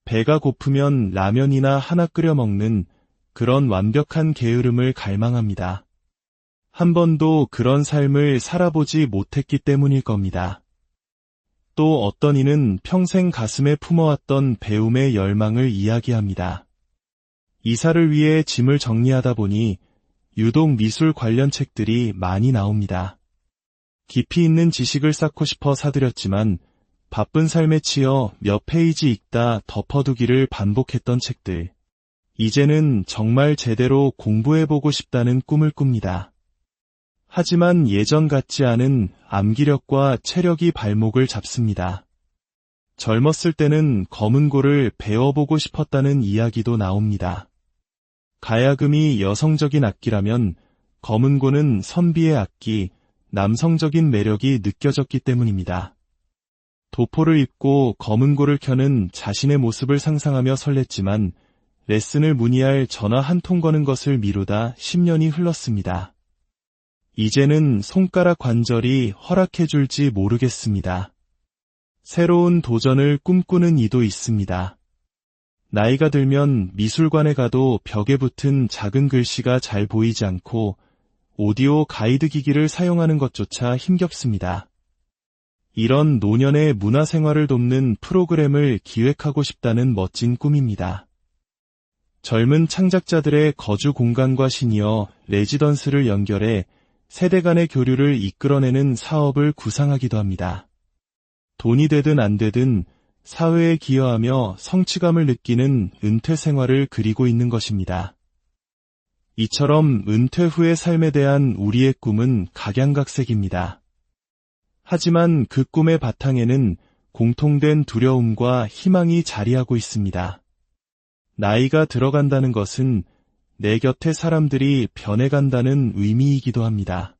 배가 고프면 라면이나 하나 끓여 먹는 그런 완벽한 게으름을 갈망합니다. 한 번도 그런 삶을 살아보지 못했기 때문일 겁니다. 또 어떤 이는 평생 가슴에 품어왔던 배움의 열망을 이야기합니다. 이사를 위해 짐을 정리하다 보니 유독 미술 관련 책들이 많이 나옵니다. 깊이 있는 지식을 쌓고 싶어 사들였지만 바쁜 삶에 치여 몇 페이지 읽다 덮어두기를 반복했던 책들. 이제는 정말 제대로 공부해보고 싶다는 꿈을 꿉니다. 하지만 예전 같지 않은 암기력과 체력이 발목을 잡습니다. 젊었을 때는 검은고를 배워보고 싶었다는 이야기도 나옵니다. 가야금이 여성적인 악기라면 검은고는 선비의 악기, 남성적인 매력이 느껴졌기 때문입니다. 도포를 입고 검은고를 켜는 자신의 모습을 상상하며 설렜지만 레슨을 문의할 전화 한 통 거는 것을 미루다 10년이 흘렀습니다. 이제는 손가락 관절이 허락해줄지 모르겠습니다. 새로운 도전을 꿈꾸는 이도 있습니다. 나이가 들면 미술관에 가도 벽에 붙은 작은 글씨가 잘 보이지 않고 오디오 가이드 기기를 사용하는 것조차 힘겹습니다. 이런 노년의 문화생활을 돕는 프로그램을 기획하고 싶다는 멋진 꿈입니다. 젊은 창작자들의 거주 공간과 시니어 레지던스를 연결해 세대 간의 교류를 이끌어내는 사업을 구상하기도 합니다. 돈이 되든 안 되든 사회에 기여하며 성취감을 느끼는 은퇴 생활을 그리고 있는 것입니다. 이처럼 은퇴 후의 삶에 대한 우리의 꿈은 각양각색입니다. 하지만 그 꿈의 바탕에는 공통된 두려움과 희망이 자리하고 있습니다. 나이가 들어간다는 것은 내 곁의 사람들이 변해간다는 의미이기도 합니다.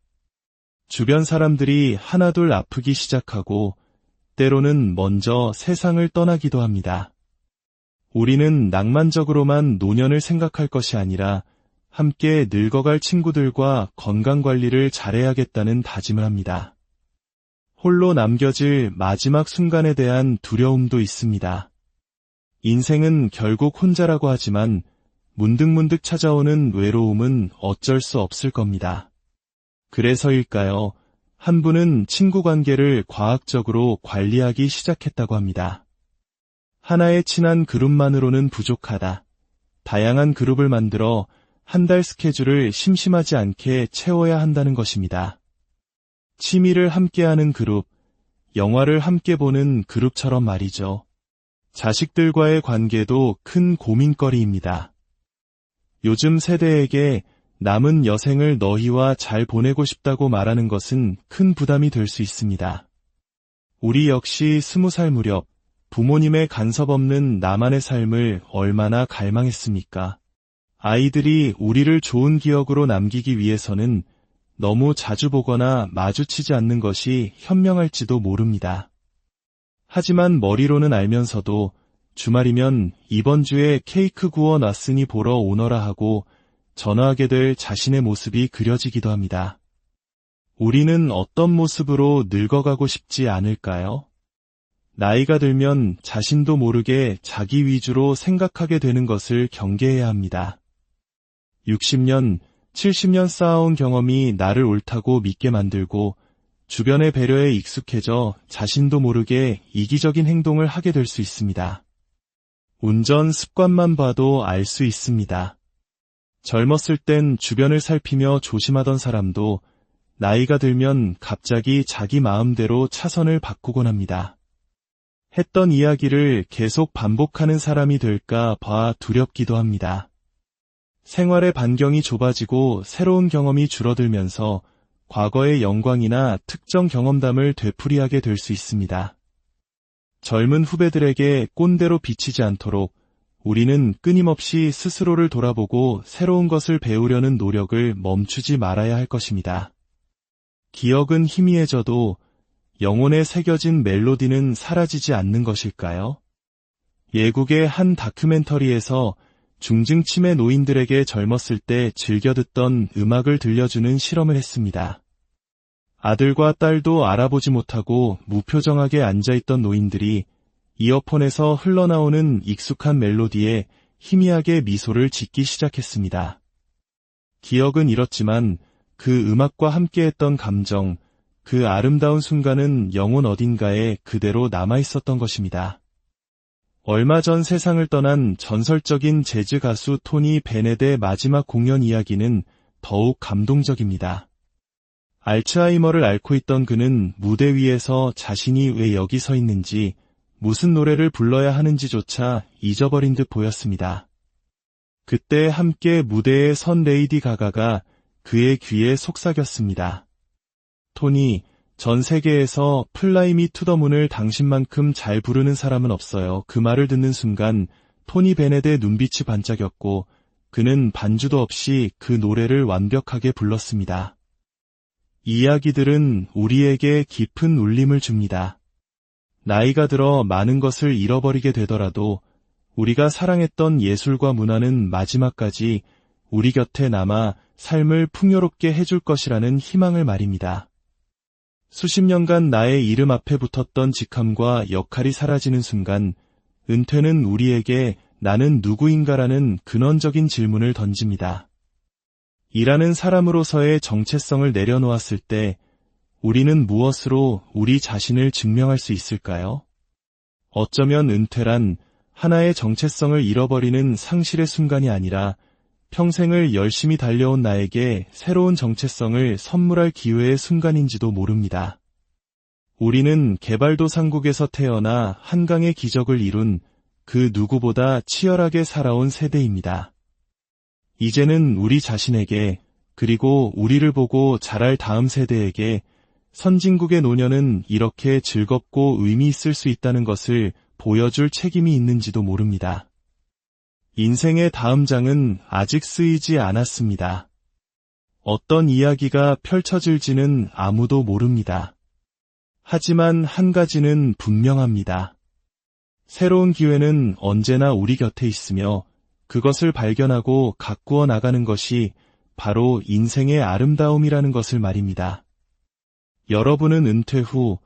주변 사람들이 하나둘 아프기 시작하고 때로는 먼저 세상을 떠나기도 합니다. 우리는 낭만적으로만 노년을 생각할 것이 아니라 함께 늙어갈 친구들과 건강관리를 잘해야겠다는 다짐을 합니다. 홀로 남겨질 마지막 순간에 대한 두려움도 있습니다. 인생은 결국 혼자라고 하지만 문득문득 찾아오는 외로움은 어쩔 수 없을 겁니다. 그래서일까요? 한 분은 친구 관계를 과학적으로 관리하기 시작했다고 합니다. 하나의 친한 그룹만으로는 부족하다. 다양한 그룹을 만들어 한 달 스케줄을 심심하지 않게 채워야 한다는 것입니다. 취미를 함께하는 그룹, 영화를 함께 보는 그룹처럼 말이죠. 자식들과의 관계도 큰 고민거리입니다. 요즘 세대에게 남은 여생을 너희와 잘 보내고 싶다고 말하는 것은 큰 부담이 될 수 있습니다. 우리 역시 20살 무렵 부모님의 간섭 없는 나만의 삶을 얼마나 갈망했습니까? 아이들이 우리를 좋은 기억으로 남기기 위해서는 너무 자주 보거나 마주치지 않는 것이 현명할지도 모릅니다. 하지만 머리로는 알면서도 주말이면 이번 주에 케이크 구워 놨으니 보러 오너라 하고 전화하게 될 자신의 모습이 그려지기도 합니다. 우리는 어떤 모습으로 늙어가고 싶지 않을까요? 나이가 들면 자신도 모르게 자기 위주로 생각하게 되는 것을 경계해야 합니다. 60년, 70년 쌓아온 경험이 나를 옳다고 믿게 만들고 주변의 배려에 익숙해져 자신도 모르게 이기적인 행동을 하게 될 수 있습니다. 운전 습관만 봐도 알 수 있습니다. 젊었을 땐 주변을 살피며 조심하던 사람도 나이가 들면 갑자기 자기 마음대로 차선을 바꾸곤 합니다. 했던 이야기를 계속 반복하는 사람이 될까 봐 두렵기도 합니다. 생활의 반경이 좁아지고 새로운 경험이 줄어들면서 과거의 영광이나 특정 경험담을 되풀이하게 될 수 있습니다. 젊은 후배들에게 꼰대로 비치지 않도록 우리는 끊임없이 스스로를 돌아보고 새로운 것을 배우려는 노력을 멈추지 말아야 할 것입니다. 기억은 희미해져도 영혼에 새겨진 멜로디는 사라지지 않는 것일까요? 예국의 한 다큐멘터리에서 중증 치매 노인들에게 젊었을 때 즐겨 듣던 음악을 들려주는 실험을 했습니다. 아들과 딸도 알아보지 못하고 무표정하게 앉아있던 노인들이 이어폰에서 흘러나오는 익숙한 멜로디에 희미하게 미소를 짓기 시작했습니다. 기억은 잃었지만 그 음악과 함께했던 감정, 그 아름다운 순간은 영혼 어딘가에 그대로 남아있었던 것입니다. 얼마 전 세상을 떠난 전설적인 재즈 가수 토니 베넷의 마지막 공연 이야기는 더욱 감동적입니다. 알츠하이머를 앓고 있던 그는 무대 위에서 자신이 왜 여기 서 있는지, 무슨 노래를 불러야 하는지조차 잊어버린 듯 보였습니다. 그때 함께 무대에 선 레이디 가가가 그의 귀에 속삭였습니다. 토니, 전 세계에서 플라이 미 투 더 문을 당신만큼 잘 부르는 사람은 없어요. 그 말을 듣는 순간 토니 베넷의 눈빛이 반짝였고 그는 반주도 없이 그 노래를 완벽하게 불렀습니다. 이야기들은 우리에게 깊은 울림을 줍니다. 나이가 들어 많은 것을 잃어버리게 되더라도 우리가 사랑했던 예술과 문화는 마지막까지 우리 곁에 남아 삶을 풍요롭게 해줄 것이라는 희망을 말입니다. 수십 년간 나의 이름 앞에 붙었던 직함과 역할이 사라지는 순간 은퇴는 우리에게 나는 누구인가라는 근원적인 질문을 던집니다. 일하는 사람으로서의 정체성을 내려놓았을 때 우리는 무엇으로 우리 자신을 증명할 수 있을까요? 어쩌면 은퇴란 하나의 정체성을 잃어버리는 상실의 순간이 아니라 평생을 열심히 달려온 나에게 새로운 정체성을 선물할 기회의 순간인지도 모릅니다. 우리는 개발도상국에서 태어나 한강의 기적을 이룬 그 누구보다 치열하게 살아온 세대입니다. 이제는 우리 자신에게 그리고 우리를 보고 자랄 다음 세대에게 선진국의 노년은 이렇게 즐겁고 의미 있을 수 있다는 것을 보여줄 책임이 있는지도 모릅니다. 인생의 다음 장은 아직 쓰이지 않았습니다. 어떤 이야기가 펼쳐질지는 아무도 모릅니다. 하지만 한 가지는 분명합니다. 새로운 기회는 언제나 우리 곁에 있으며 그것을 발견하고 가꾸어 나가는 것이 바로 인생의 아름다움이라는 것을 말입니다. 여러분은 은퇴 후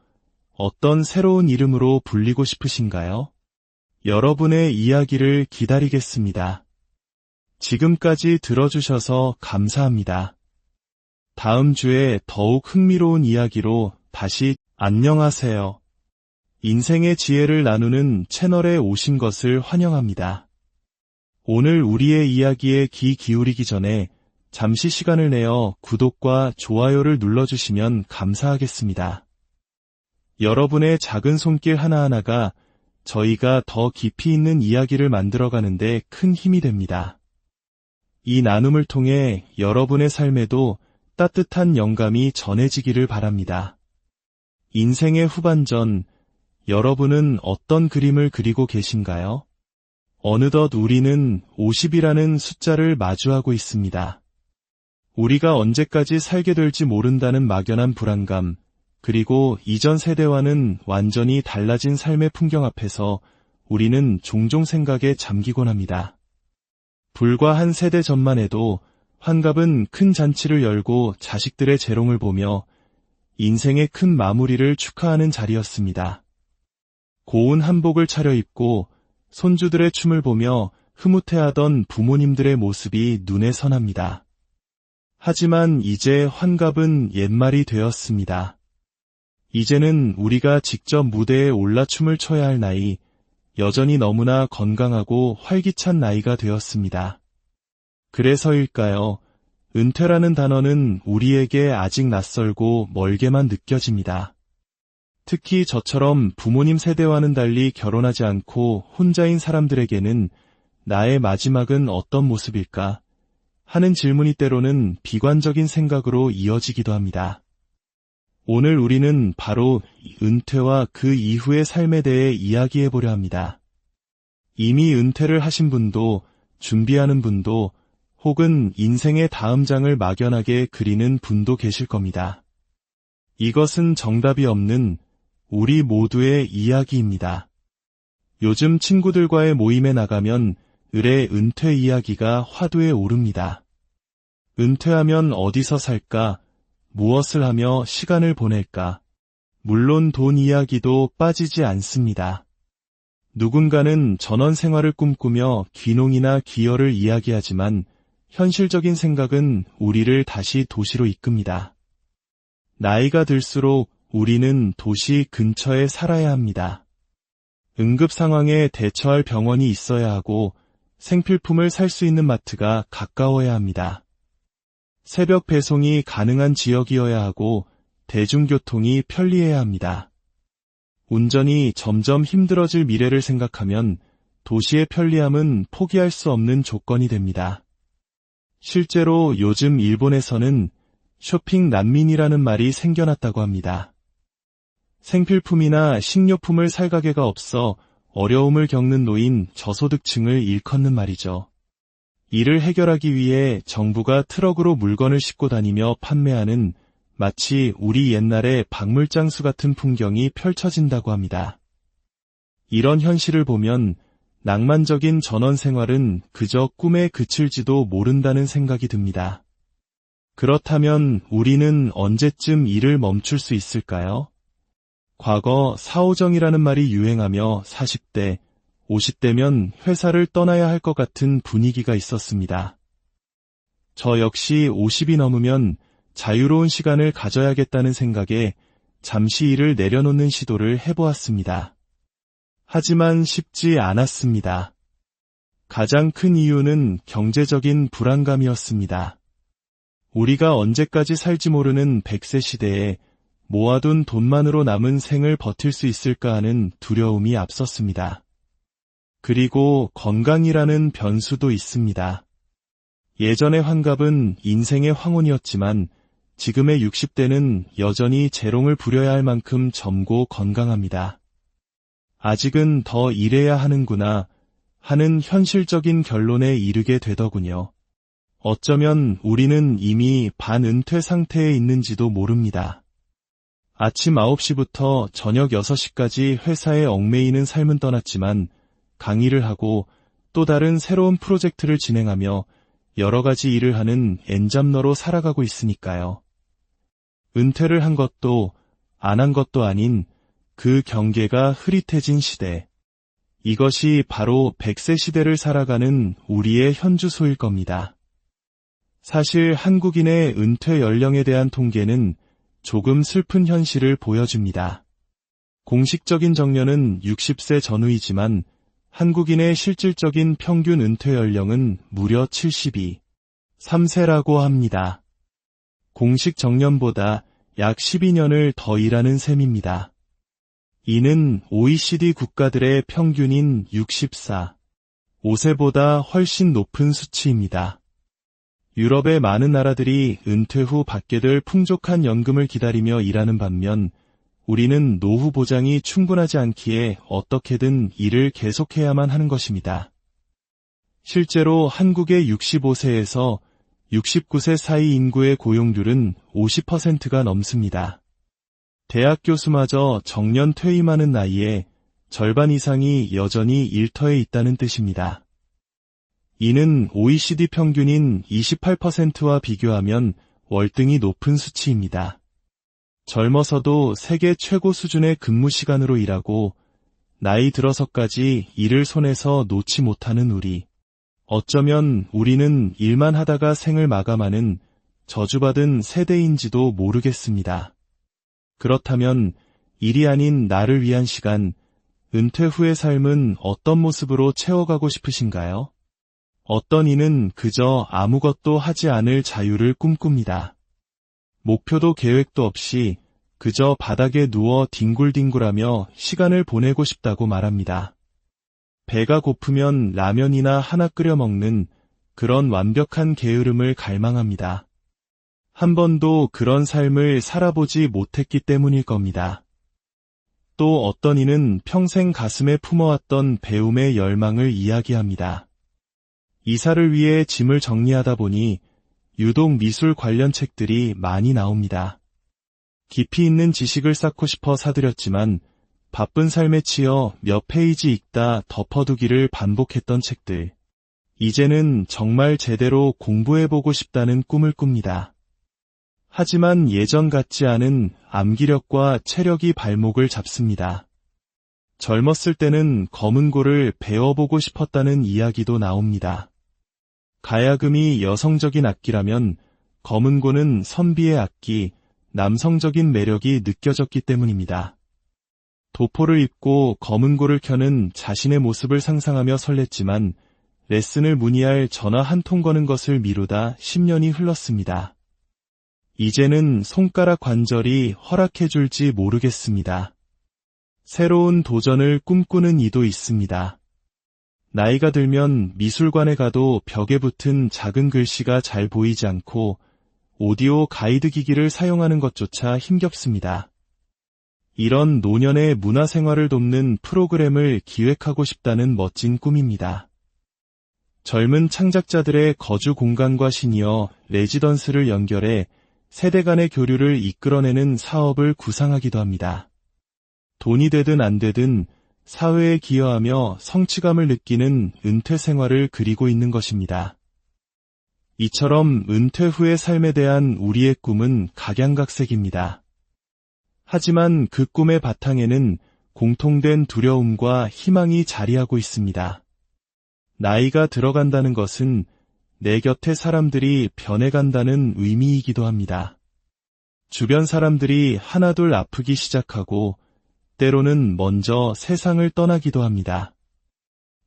어떤 새로운 이름으로 불리고 싶으신가요? 여러분의 이야기를 기다리겠습니다. 지금까지 들어주셔서 감사합니다. 다음 주에 더욱 흥미로운 이야기로 다시 안녕하세요. 인생의 지혜를 나누는 채널에 오신 것을 환영합니다. 오늘 우리의 이야기에 귀 기울이기 전에 잠시 시간을 내어 구독과 좋아요를 눌러주시면 감사하겠습니다. 여러분의 작은 손길 하나하나가 저희가 더 깊이 있는 이야기를 만들어가는데 큰 힘이 됩니다. 이 나눔을 통해 여러분의 삶에도 따뜻한 영감이 전해지기를 바랍니다. 인생의 후반전, 여러분은 어떤 그림을 그리고 계신가요? 어느덧 우리는 50이라는 숫자를 마주하고 있습니다. 우리가 언제까지 살게 될지 모른다는 막연한 불안감, 그리고 이전 세대와는 완전히 달라진 삶의 풍경 앞에서 우리는 종종 생각에 잠기곤 합니다. 불과 한 세대 전만 해도 환갑은 큰 잔치를 열고 자식들의 재롱을 보며 인생의 큰 마무리를 축하하는 자리였습니다. 고운 한복을 차려입고 손주들의 춤을 보며 흐뭇해하던 부모님들의 모습이 눈에 선합니다. 하지만 이제 환갑은 옛말이 되었습니다. 이제는 우리가 직접 무대에 올라 춤을 춰야 할 나이, 여전히 너무나 건강하고 활기찬 나이가 되었습니다. 그래서일까요? 은퇴라는 단어는 우리에게 아직 낯설고 멀게만 느껴집니다. 특히 저처럼 부모님 세대와는 달리 결혼하지 않고 혼자인 사람들에게는 나의 마지막은 어떤 모습일까? 하는 질문이 때로는 비관적인 생각으로 이어지기도 합니다. 오늘 우리는 바로 은퇴와 그 이후의 삶에 대해 이야기해보려 합니다. 이미 은퇴를 하신 분도, 준비하는 분도, 혹은 인생의 다음 장을 막연하게 그리는 분도 계실 겁니다. 이것은 정답이 없는 우리 모두의 이야기입니다. 요즘 친구들과의 모임에 나가면 을의 은퇴 이야기가 화두에 오릅니다. 은퇴하면 어디서 살까? 무엇을 하며 시간을 보낼까? 물론 돈 이야기도 빠지지 않습니다. 누군가는 전원 생활을 꿈꾸며 귀농이나 귀여를 이야기하지만 현실적인 생각은 우리를 다시 도시로 이끕니다. 나이가 들수록 우리는 도시 근처에 살아야 합니다. 응급 상황에 대처할 병원이 있어야 하고 생필품을 살 수 있는 마트가 가까워야 합니다. 새벽 배송이 가능한 지역이어야 하고 대중교통이 편리해야 합니다. 운전이 점점 힘들어질 미래를 생각하면 도시의 편리함은 포기할 수 없는 조건이 됩니다. 실제로 요즘 일본에서는 쇼핑 난민이라는 말이 생겨났다고 합니다. 생필품이나 식료품을 살 가게가 없어 어려움을 겪는 노인 저소득층을 일컫는 말이죠. 이를 해결하기 위해 정부가 트럭으로 물건을 싣고 다니며 판매하는 마치 우리 옛날의 박물장수 같은 풍경이 펼쳐진다고 합니다. 이런 현실을 보면 낭만적인 전원 생활은 그저 꿈에 그칠지도 모른다는 생각이 듭니다. 그렇다면 우리는 언제쯤 일을 멈출 수 있을까요? 과거 사오정이라는 말이 유행하며 40대, 50대면 회사를 떠나야 할 것 같은 분위기가 있었습니다. 저 역시 50이 넘으면 자유로운 시간을 가져야겠다는 생각에 잠시 일을 내려놓는 시도를 해보았습니다. 하지만 쉽지 않았습니다. 가장 큰 이유는 경제적인 불안감이었습니다. 우리가 언제까지 살지 모르는 100세 시대에 모아둔 돈만으로 남은 생을 버틸 수 있을까 하는 두려움이 앞섰습니다. 그리고 건강이라는 변수도 있습니다. 예전의 환갑은 인생의 황혼이었지만 지금의 60대는 여전히 재롱을 부려야 할 만큼 젊고 건강합니다. 아직은 더 일해야 하는구나 하는 현실적인 결론에 이르게 되더군요. 어쩌면 우리는 이미 반은퇴 상태에 있는지도 모릅니다. 아침 9시부터 저녁 6시까지 회사에 얽매이는 삶은 떠났지만 강의를 하고 또 다른 새로운 프로젝트를 진행하며 여러 가지 일을 하는 엔잡러로 살아가고 있으니까요. 은퇴를 한 것도 안 한 것도 아닌 그 경계가 흐릿해진 시대. 이것이 바로 100세 시대를 살아가는 우리의 현주소일 겁니다. 사실 한국인의 은퇴 연령에 대한 통계는 조금 슬픈 현실을 보여줍니다. 공식적인 정년은 60세 전후이지만 한국인의 실질적인 평균 은퇴 연령은 무려 72, 3세라고 합니다. 공식 정년보다 약 12년을 더 일하는 셈입니다. 이는 OECD 국가들의 평균인 64, 5세보다 훨씬 높은 수치입니다. 유럽의 많은 나라들이 은퇴 후 받게 될 풍족한 연금을 기다리며 일하는 반면 우리는 노후 보장이 충분하지 않기에 어떻게든 일을 계속해야만 하는 것입니다. 실제로 한국의 65세에서 69세 사이 인구의 고용률은 50%가 넘습니다. 대학 교수마저 정년 퇴임하는 나이에 절반 이상이 여전히 일터에 있다는 뜻입니다. 이는 OECD 평균인 28%와 비교하면 월등히 높은 수치입니다. 젊어서도 세계 최고 수준의 근무 시간으로 일하고 나이 들어서까지 일을 손에서 놓지 못하는 우리. 어쩌면 우리는 일만 하다가 생을 마감하는 저주받은 세대인지도 모르겠습니다. 그렇다면 일이 아닌 나를 위한 시간, 은퇴 후의 삶은 어떤 모습으로 채워가고 싶으신가요? 어떤 이는 그저 아무것도 하지 않을 자유를 꿈꿉니다. 목표도 계획도 없이 그저 바닥에 누워 뒹굴뒹굴하며 시간을 보내고 싶다고 말합니다. 배가 고프면 라면이나 하나 끓여 먹는 그런 완벽한 게으름을 갈망합니다. 한 번도 그런 삶을 살아보지 못했기 때문일 겁니다. 또 어떤 이는 평생 가슴에 품어왔던 배움의 열망을 이야기합니다. 이사를 위해 짐을 정리하다 보니 유독 미술 관련 책들이 많이 나옵니다. 깊이 있는 지식을 쌓고 싶어 사들였지만 바쁜 삶에 치여 몇 페이지 읽다 덮어두기를 반복했던 책들. 이제는 정말 제대로 공부해보고 싶다는 꿈을 꿉니다. 하지만 예전 같지 않은 암기력과 체력이 발목을 잡습니다. 젊었을 때는 검은고를 배워보고 싶었다는 이야기도 나옵니다. 가야금이 여성적인 악기라면 검은고는 선비의 악기, 남성적인 매력이 느껴졌기 때문입니다. 도포를 입고 검은고를 켜는 자신의 모습을 상상하며 설렜지만 레슨을 문의할 전화 한 통 거는 것을 미루다 10년이 흘렀습니다. 이제는 손가락 관절이 허락해줄지 모르겠습니다. 새로운 도전을 꿈꾸는 이도 있습니다. 나이가 들면 미술관에 가도 벽에 붙은 작은 글씨가 잘 보이지 않고 오디오 가이드 기기를 사용하는 것조차 힘겹습니다. 이런 노년의 문화생활을 돕는 프로그램을 기획하고 싶다는 멋진 꿈입니다. 젊은 창작자들의 거주 공간과 시니어 레지던스를 연결해 세대 간의 교류를 이끌어내는 사업을 구상하기도 합니다. 돈이 되든 안 되든 사회에 기여하며 성취감을 느끼는 은퇴 생활을 그리고 있는 것입니다. 이처럼 은퇴 후의 삶에 대한 우리의 꿈은 각양각색입니다. 하지만 그 꿈의 바탕에는 공통된 두려움과 희망이 자리하고 있습니다. 나이가 들어간다는 것은 내 곁의 사람들이 변해간다는 의미이기도 합니다. 주변 사람들이 하나둘 아프기 시작하고 때로는 먼저 세상을 떠나기도 합니다.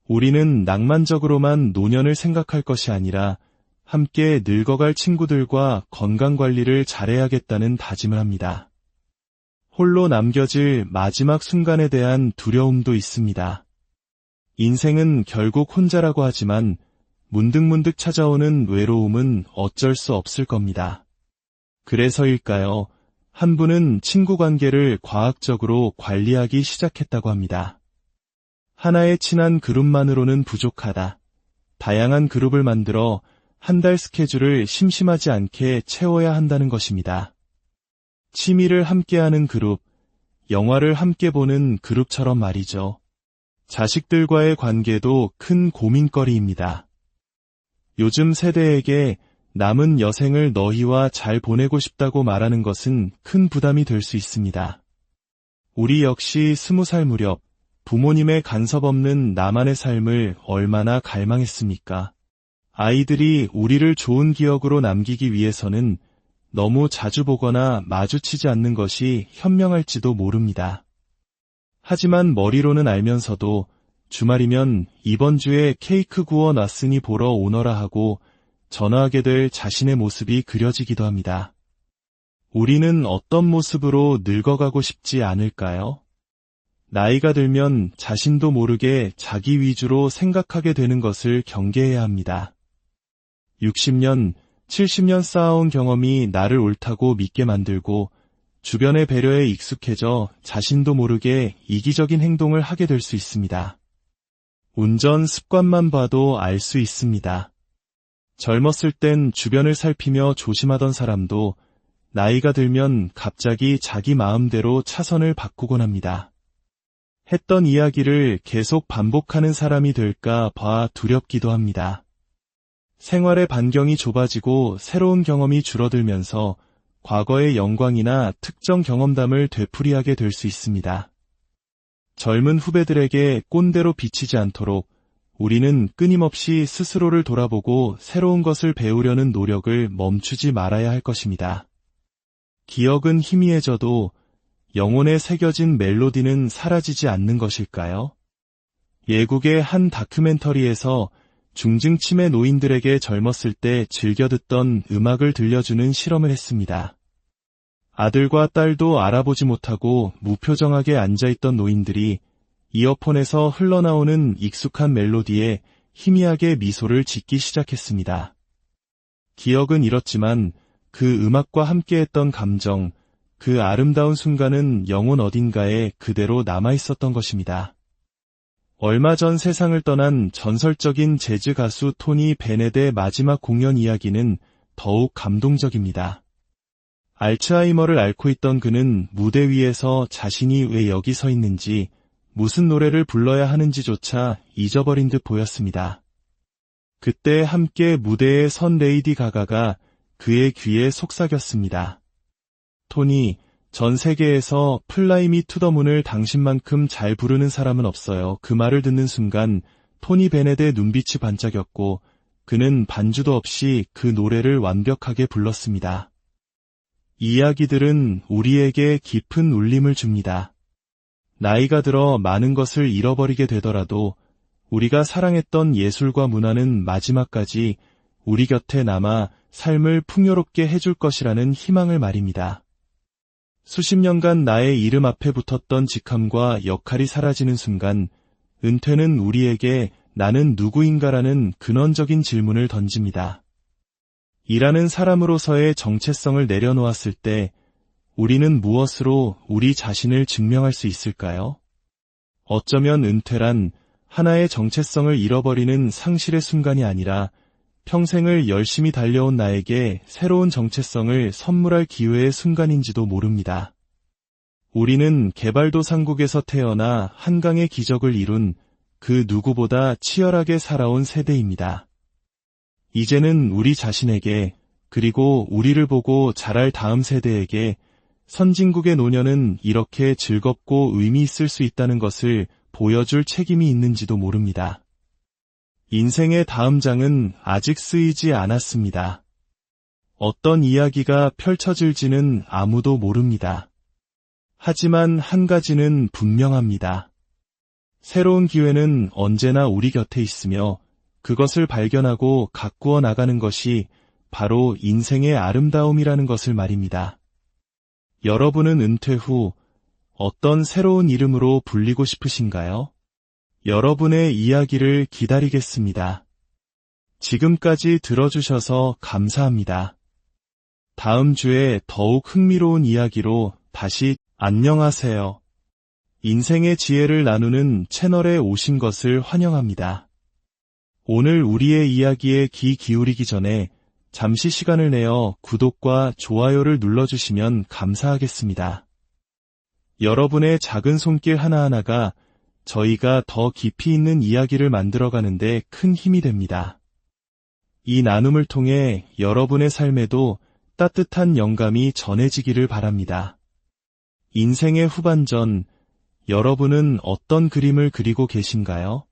우리는 낭만적으로만 노년을 생각할 것이 아니라 함께 늙어갈 친구들과 건강관리를 잘해야겠다는 다짐을 합니다. 홀로 남겨질 마지막 순간에 대한 두려움도 있습니다. 인생은 결국 혼자라고 하지만 문득문득 찾아오는 외로움은 어쩔 수 없을 겁니다. 그래서일까요? 한 분은 친구 관계를 과학적으로 관리하기 시작했다고 합니다. 하나의 친한 그룹만으로는 부족하다. 다양한 그룹을 만들어 한 달 스케줄을 심심하지 않게 채워야 한다는 것입니다. 취미를 함께하는 그룹, 영화를 함께 보는 그룹처럼 말이죠. 자식들과의 관계도 큰 고민거리입니다. 요즘 세대에게 남은 여생을 너희와 잘 보내고 싶다고 말하는 것은 큰 부담이 될 수 있습니다. 우리 역시 20살 무렵 부모님의 간섭 없는 나만의 삶을 얼마나 갈망했습니까? 아이들이 우리를 좋은 기억으로 남기기 위해서는 너무 자주 보거나 마주치지 않는 것이 현명할지도 모릅니다. 하지만 머리로는 알면서도 주말이면 이번 주에 케이크 구워 놨으니 보러 오너라 하고 전화하게 될 자신의 모습이 그려지기도 합니다. 우리는 어떤 모습으로 늙어가고 싶지 않을까요? 나이가 들면 자신도 모르게 자기 위주로 생각하게 되는 것을 경계해야 합니다. 60년, 70년 쌓아온 경험이 나를 옳다고 믿게 만들고 주변의 배려에 익숙해져 자신도 모르게 이기적인 행동을 하게 될 수 있습니다. 운전 습관만 봐도 알 수 있습니다. 젊었을 땐 주변을 살피며 조심하던 사람도 나이가 들면 갑자기 자기 마음대로 차선을 바꾸곤 합니다. 했던 이야기를 계속 반복하는 사람이 될까 봐 두렵기도 합니다. 생활의 반경이 좁아지고 새로운 경험이 줄어들면서 과거의 영광이나 특정 경험담을 되풀이하게 될 수 있습니다. 젊은 후배들에게 꼰대로 비치지 않도록 우리는 끊임없이 스스로를 돌아보고 새로운 것을 배우려는 노력을 멈추지 말아야 할 것입니다. 기억은 희미해져도 영혼에 새겨진 멜로디는 사라지지 않는 것일까요? 예국의 한 다큐멘터리에서 중증치매 노인들에게 젊었을 때 즐겨 듣던 음악을 들려주는 실험을 했습니다. 아들과 딸도 알아보지 못하고 무표정하게 앉아있던 노인들이 이어폰에서 흘러나오는 익숙한 멜로디에 희미하게 미소를 짓기 시작했습니다. 기억은 잃었지만 그 음악과 함께했던 감정, 그 아름다운 순간은 영혼 어딘가에 그대로 남아있었던 것입니다. 얼마 전 세상을 떠난 전설적인 재즈 가수 토니 베넷의 마지막 공연 이야기는 더욱 감동적입니다. 알츠하이머를 앓고 있던 그는 무대 위에서 자신이 왜 여기 서 있는지, 무슨 노래를 불러야 하는지조차 잊어버린 듯 보였습니다. 그때 함께 무대에 선 레이디 가가가 그의 귀에 속삭였습니다. 토니, 전 세계에서 플라이 미 투 더 문을 당신만큼 잘 부르는 사람은 없어요. 그 말을 듣는 순간 토니 베넷의 눈빛이 반짝였고 그는 반주도 없이 그 노래를 완벽하게 불렀습니다. 이야기들은 우리에게 깊은 울림을 줍니다. 나이가 들어 많은 것을 잃어버리게 되더라도 우리가 사랑했던 예술과 문화는 마지막까지 우리 곁에 남아 삶을 풍요롭게 해줄 것이라는 희망을 말입니다. 수십 년간 나의 이름 앞에 붙었던 직함과 역할이 사라지는 순간 은퇴는 우리에게 나는 누구인가라는 근원적인 질문을 던집니다. 일하는 사람으로서의 정체성을 내려놓았을 때 우리는 무엇으로 우리 자신을 증명할 수 있을까요? 어쩌면 은퇴란 하나의 정체성을 잃어버리는 상실의 순간이 아니라 평생을 열심히 달려온 나에게 새로운 정체성을 선물할 기회의 순간인지도 모릅니다. 우리는 개발도상국에서 태어나 한강의 기적을 이룬 그 누구보다 치열하게 살아온 세대입니다. 이제는 우리 자신에게 그리고 우리를 보고 자랄 다음 세대에게 선진국의 노년은 이렇게 즐겁고 의미 있을 수 있다는 것을 보여줄 책임이 있는지도 모릅니다. 인생의 다음 장은 아직 쓰이지 않았습니다. 어떤 이야기가 펼쳐질지는 아무도 모릅니다. 하지만 한 가지는 분명합니다. 새로운 기회는 언제나 우리 곁에 있으며 그것을 발견하고 가꾸어 나가는 것이 바로 인생의 아름다움이라는 것을 말입니다. 여러분은 은퇴 후 어떤 새로운 이름으로 불리고 싶으신가요? 여러분의 이야기를 기다리겠습니다. 지금까지 들어주셔서 감사합니다. 다음 주에 더욱 흥미로운 이야기로 다시 안녕하세요. 인생의 지혜를 나누는 채널에 오신 것을 환영합니다. 오늘 우리의 이야기에 귀 기울이기 전에 잠시 시간을 내어 구독과 좋아요를 눌러주시면 감사하겠습니다. 여러분의 작은 손길 하나하나가 저희가 더 깊이 있는 이야기를 만들어가는데 큰 힘이 됩니다. 이 나눔을 통해 여러분의 삶에도 따뜻한 영감이 전해지기를 바랍니다. 인생의 후반전, 여러분은 어떤 그림을 그리고 계신가요?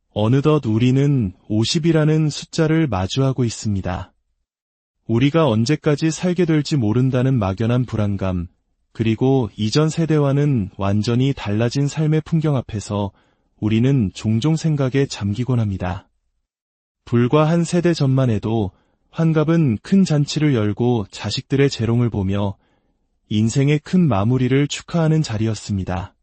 어느덧 우리는 50이라는 숫자를 마주하고 있습니다. 우리가 언제까지 살게 될지 모른다는 막연한 불안감, 그리고 이전 세대와는 완전히 달라진 삶의 풍경 앞에서 우리는 종종 생각에 잠기곤 합니다. 불과 한 세대 전만 해도 환갑은 큰 잔치를 열고 자식들의 재롱을 보며 인생의 큰 마무리를 축하하는 자리였습니다.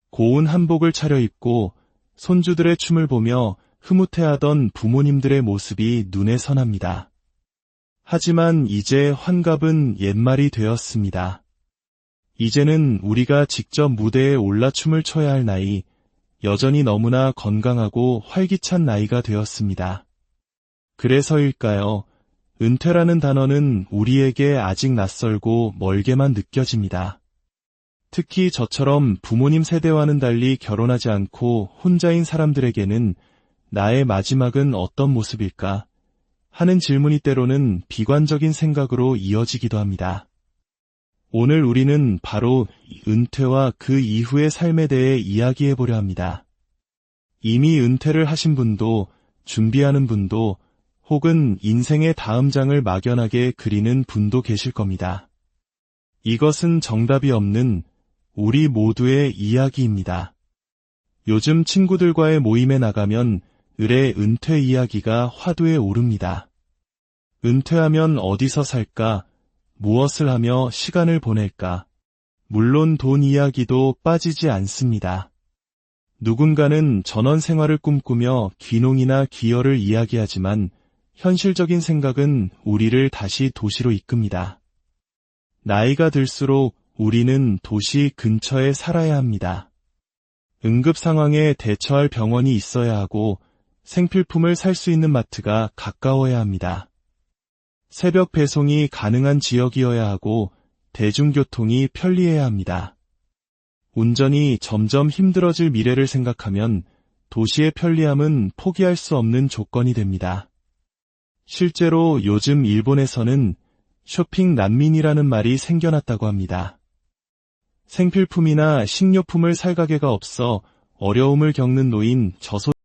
고운 한복을 차려입고 손주들의 춤을 보며 흐뭇해하던 부모님들의 모습이 눈에 선합니다. 하지만 이제 환갑은 옛말이 되었습니다. 이제는 우리가 직접 무대에 올라 춤을 춰야 할 나이, 여전히 너무나 건강하고 활기찬 나이가 되었습니다. 그래서일까요? 은퇴라는 단어는 우리에게 아직 낯설고 멀게만 느껴집니다. 특히 저처럼 부모님 세대와는 달리 결혼하지 않고 혼자인 사람들에게는 나의 마지막은 어떤 모습일까? 하는 질문이 때로는 비관적인 생각으로 이어지기도 합니다. 오늘 우리는 바로 은퇴와 그 이후의 삶에 대해 이야기해보려 합니다. 이미 은퇴를 하신 분도, 준비하는 분도, 혹은 인생의 다음 장을 막연하게 그리는 분도 계실 겁니다. 이것은 정답이 없는 우리 모두의 이야기입니다. 요즘 친구들과의 모임에 나가면 을의 은퇴 이야기가 화두에 오릅니다. 은퇴하면 어디서 살까? 무엇을 하며 시간을 보낼까? 물론 돈 이야기도 빠지지 않습니다. 누군가는 전원 생활을 꿈꾸며 귀농이나 기여를 이야기하지만 현실적인 생각은 우리를 다시 도시로 이끕니다. 나이가 들수록 우리는 도시 근처에 살아야 합니다. 응급 상황에 대처할 병원이 있어야 하고 생필품을 살 수 있는 마트가 가까워야 합니다. 새벽 배송이 가능한 지역이어야 하고 대중교통이 편리해야 합니다. 운전이 점점 힘들어질 미래를 생각하면 도시의 편리함은 포기할 수 없는 조건이 됩니다. 실제로 요즘 일본에서는 쇼핑 난민이라는 말이 생겨났다고 합니다. 생필품이나 식료품을 살 가게가 없어 어려움을 겪는 노인 저소